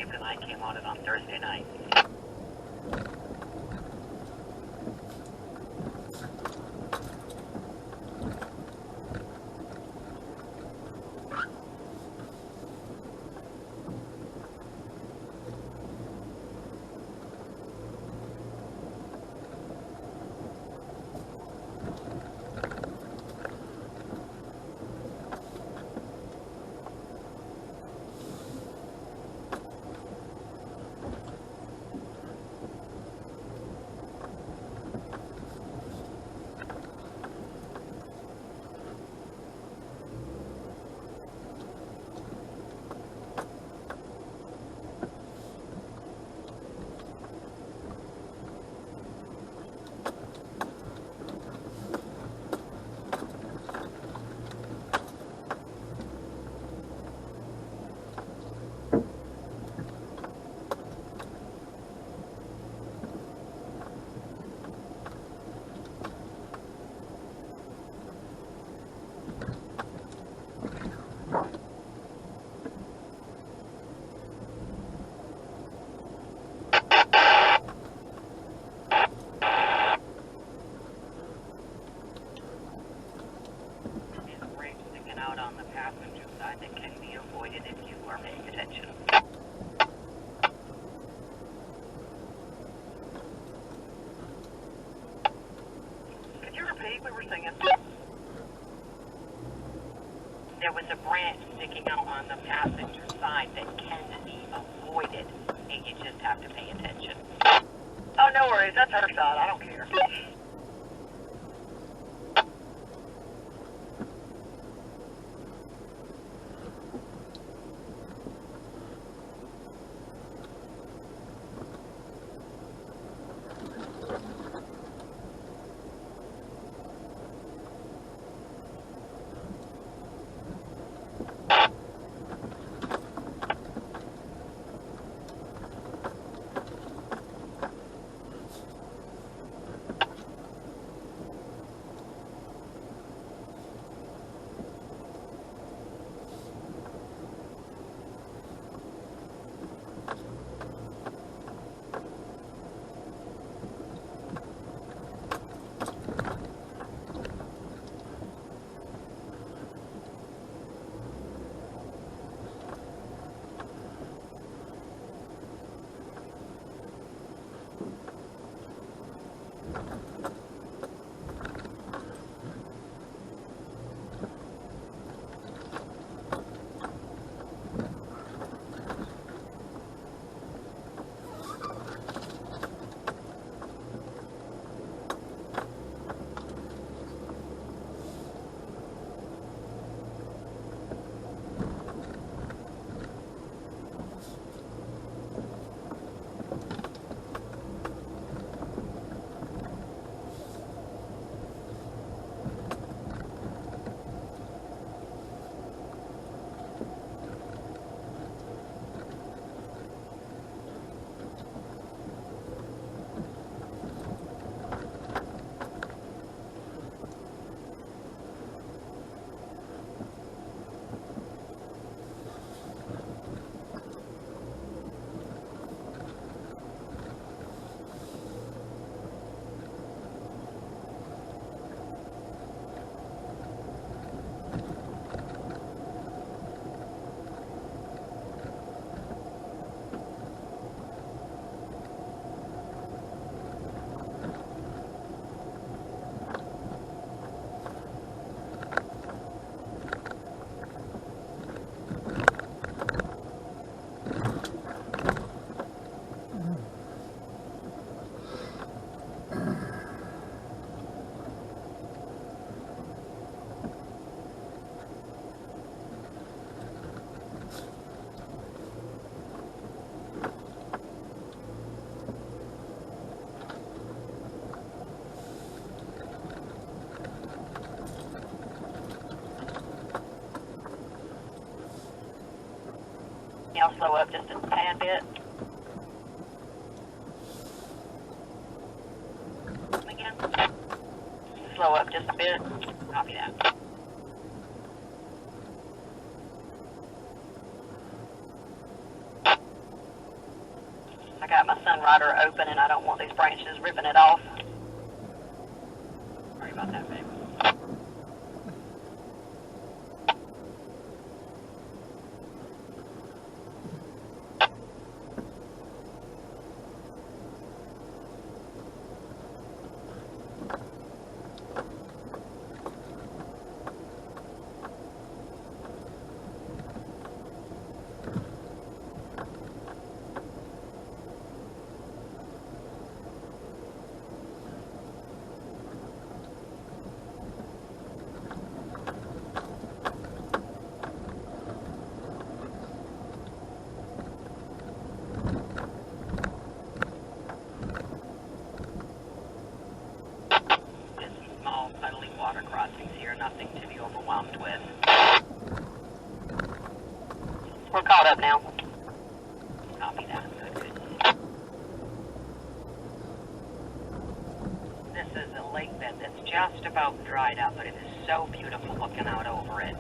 Dave and I came on it on Thursday night. There was a branch sticking out on the passenger side that can be avoided, and you just have to pay attention. Oh, no worries. That's her side. I don't care. I'll slow up just a tad bit. Again. Slow up just a bit. Copy that. sunrider open and I don't want these branches ripping it off. Sorry about that, babe. We're caught up now. Copy that. Good, good. This is a lake bed that's just about dried up, but it is so beautiful looking out over it.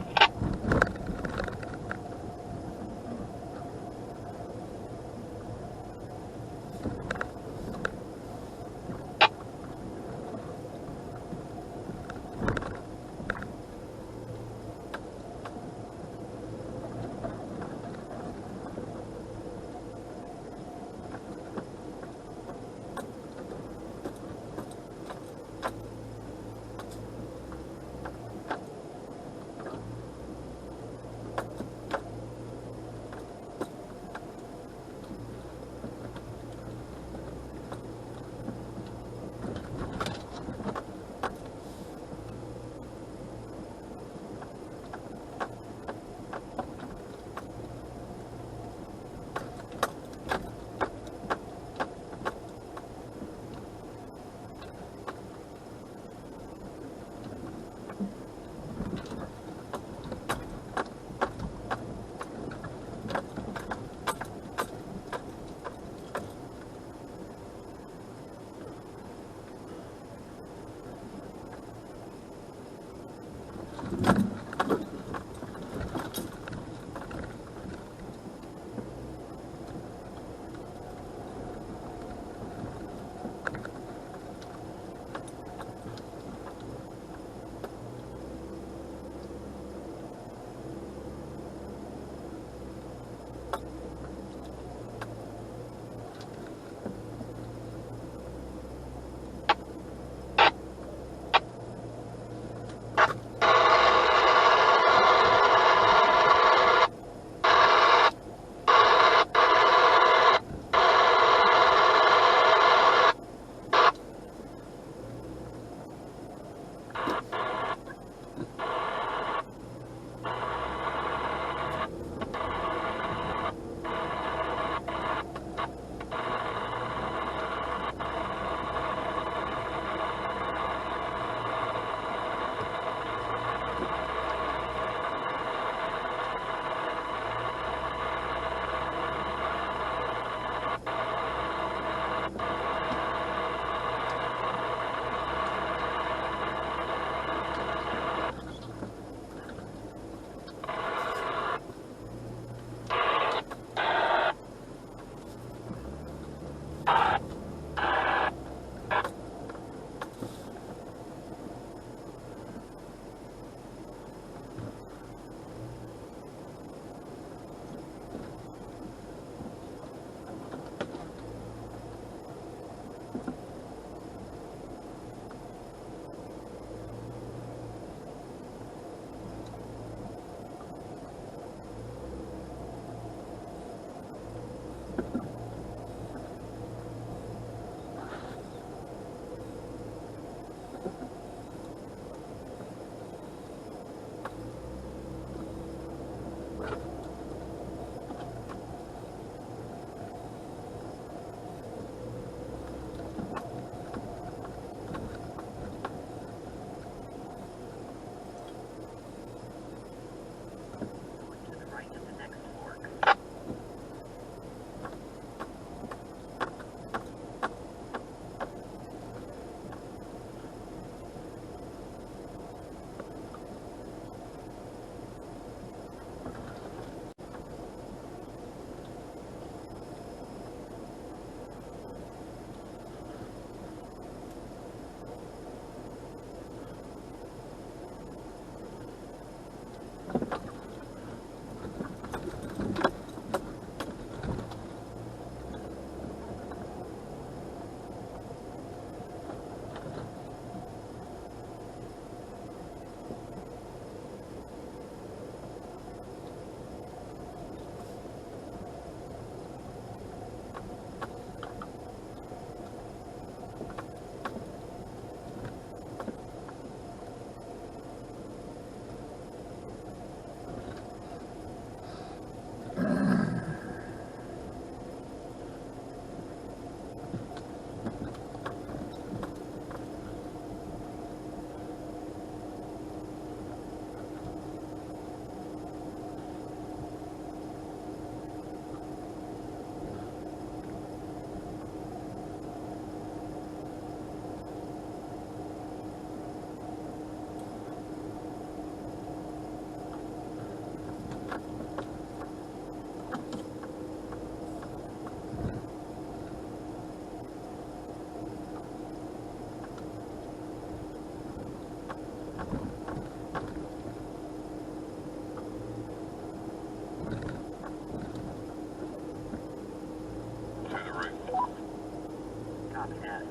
Copy that.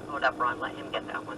Hold up, Ron. Let him get that one.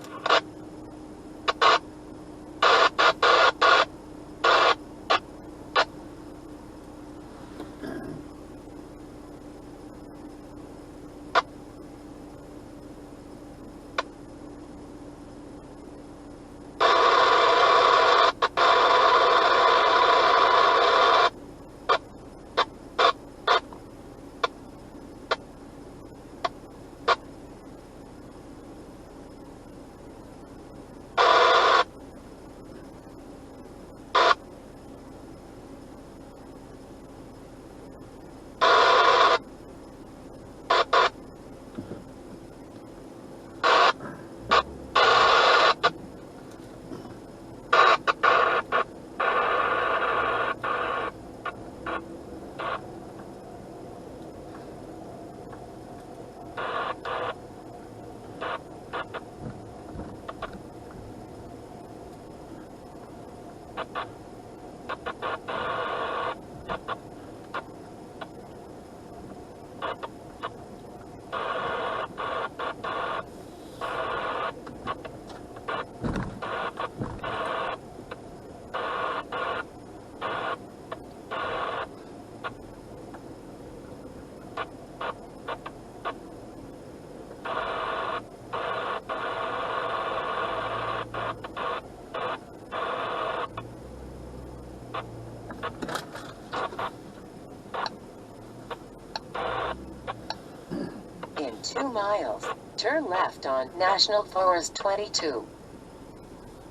In 2 miles, turn left on National Forest 22.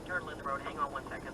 Turtle in the road. Hang on 1 second.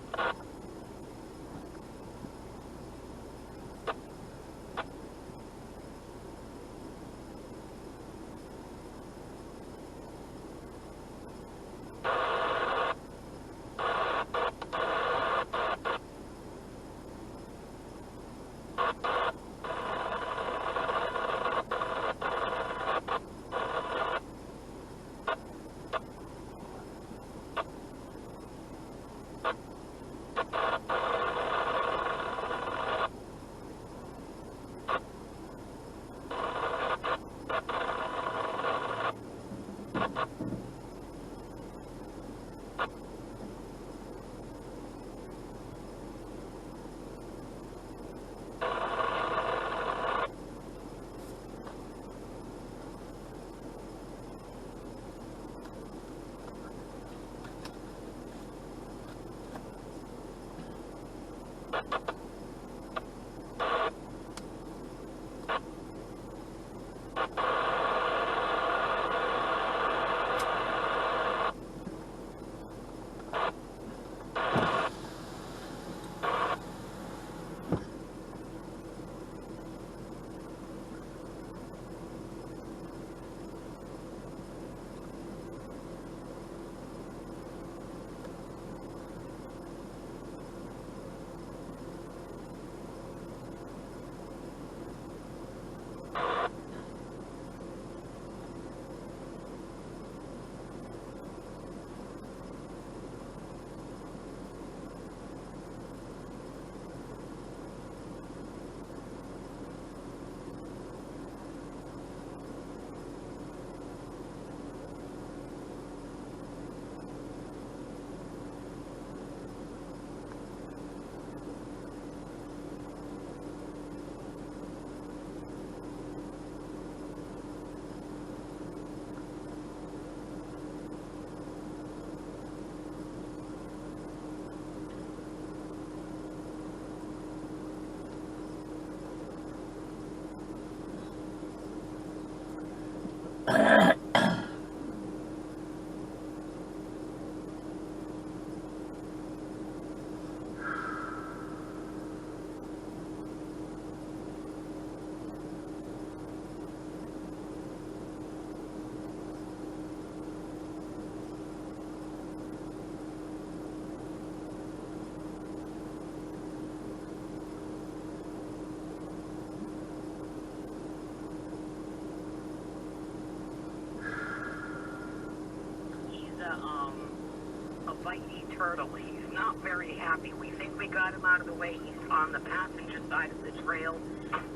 bitey turtle. He's not very happy. We think we got him out of the way. He's on the passenger side of the trail.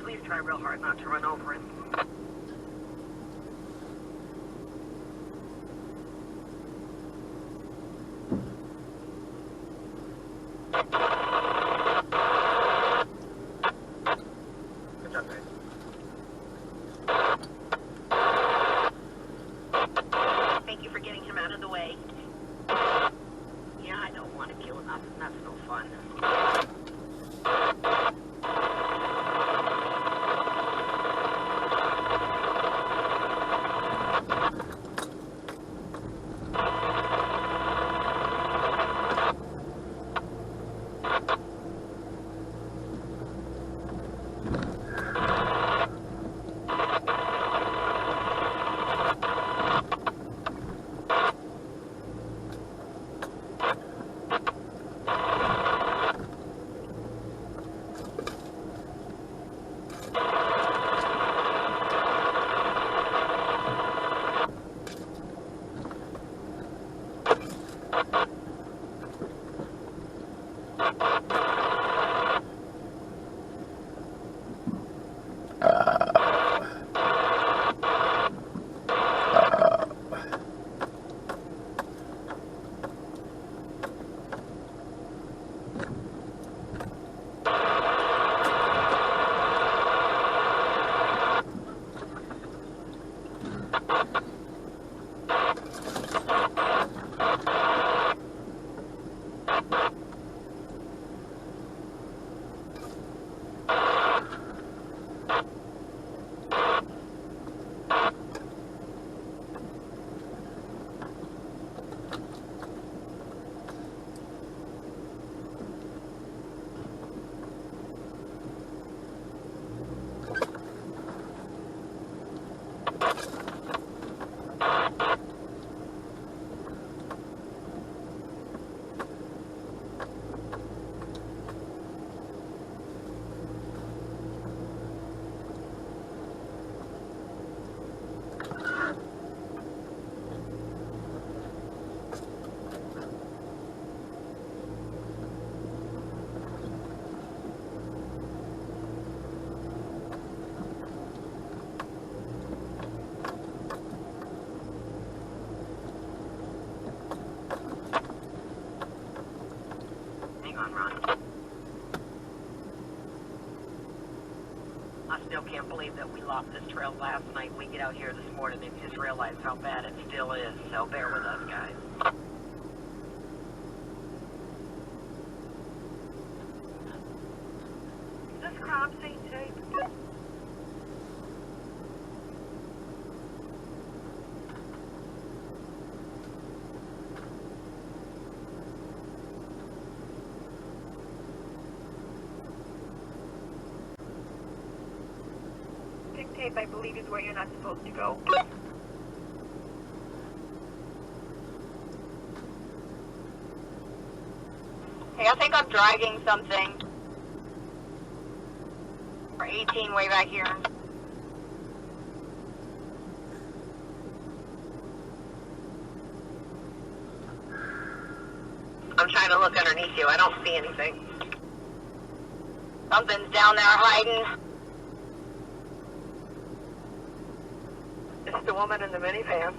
Please try real hard not to run over him. Good job, guys. Thank you for getting him out of the way. Yeah, I don't want to kill him. That's no fun. I still can't believe that we lost this trail last night. We get out here this morning and just realize how bad it still is. So bear with us, guys. Is this crime scene tape? Tape, I believe, is where you're not supposed to go. Hey, I think I'm dragging something. For 18 way back here. I'm trying to look underneath you. I don't see anything. Something's down there hiding. It's the woman in the minivan.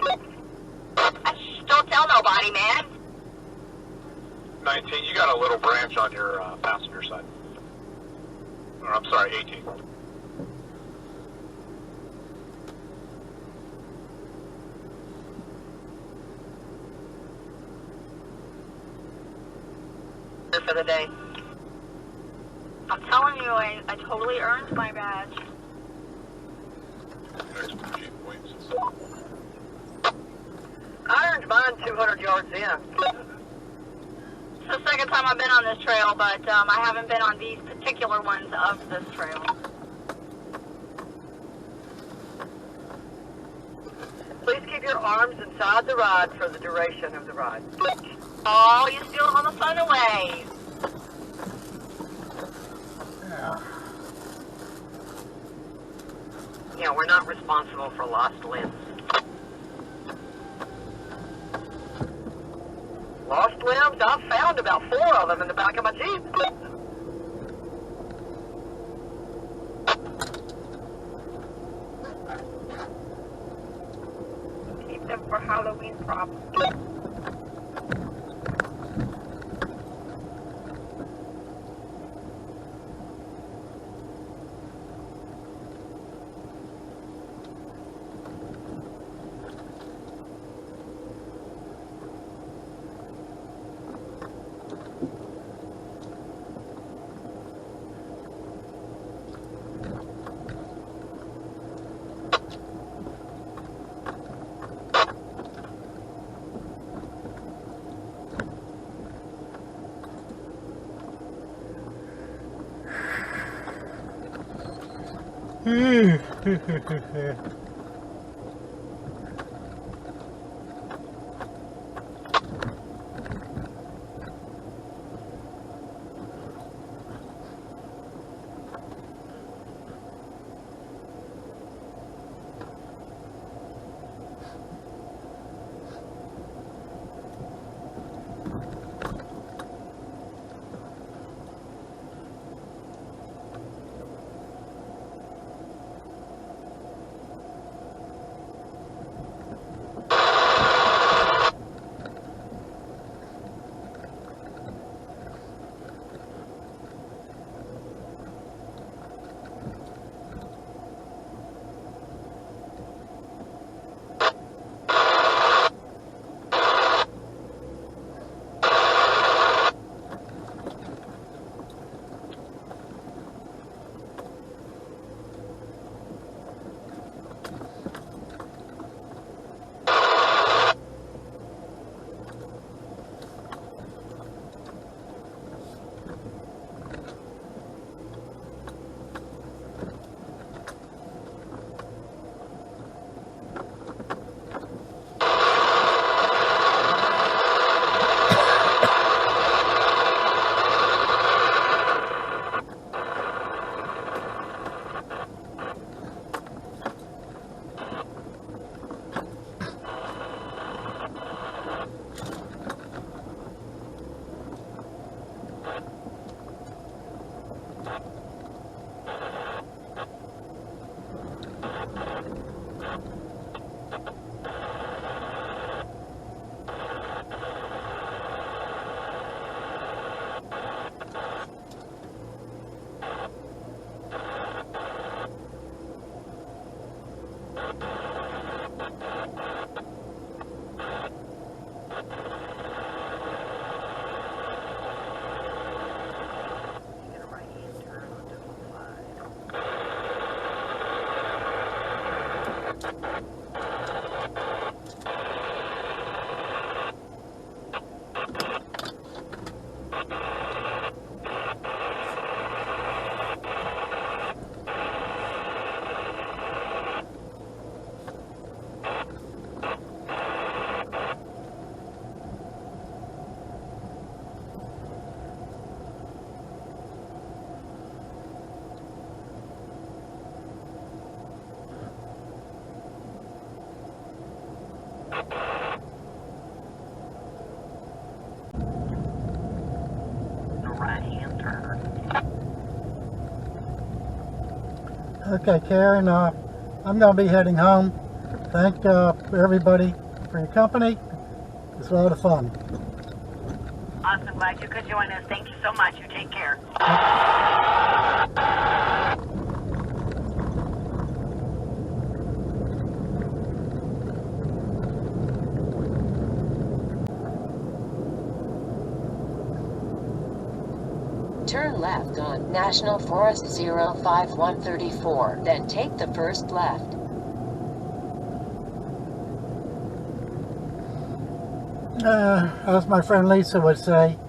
Shh, don't tell nobody, man. 19, you got a little branch on your passenger side. Or, I'm sorry, 18. For the day. I'm telling you, I totally earned my badge. Extra G points. I earned mine 200 yards in. It's the second time I've been on this trail, but I haven't been on these particular ones of this trail. Please keep your arms inside the ride for the duration of the ride. Oh, you're stealing all the fun away. Yeah. Yeah, we're not responsible for lost limbs. Lost limbs. I've found about 4 of them in the back of my Jeep. Keep them for Halloween props. Okay, Karen, I'm going to be heading home. Thank everybody for your company. It was a lot of fun. Awesome. Glad you could join us. Thank you so much. You take care. Turn left on National Forest 05134, then take the first left. As my friend Lisa would say,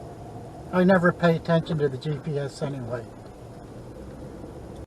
I never pay attention to the GPS anyway.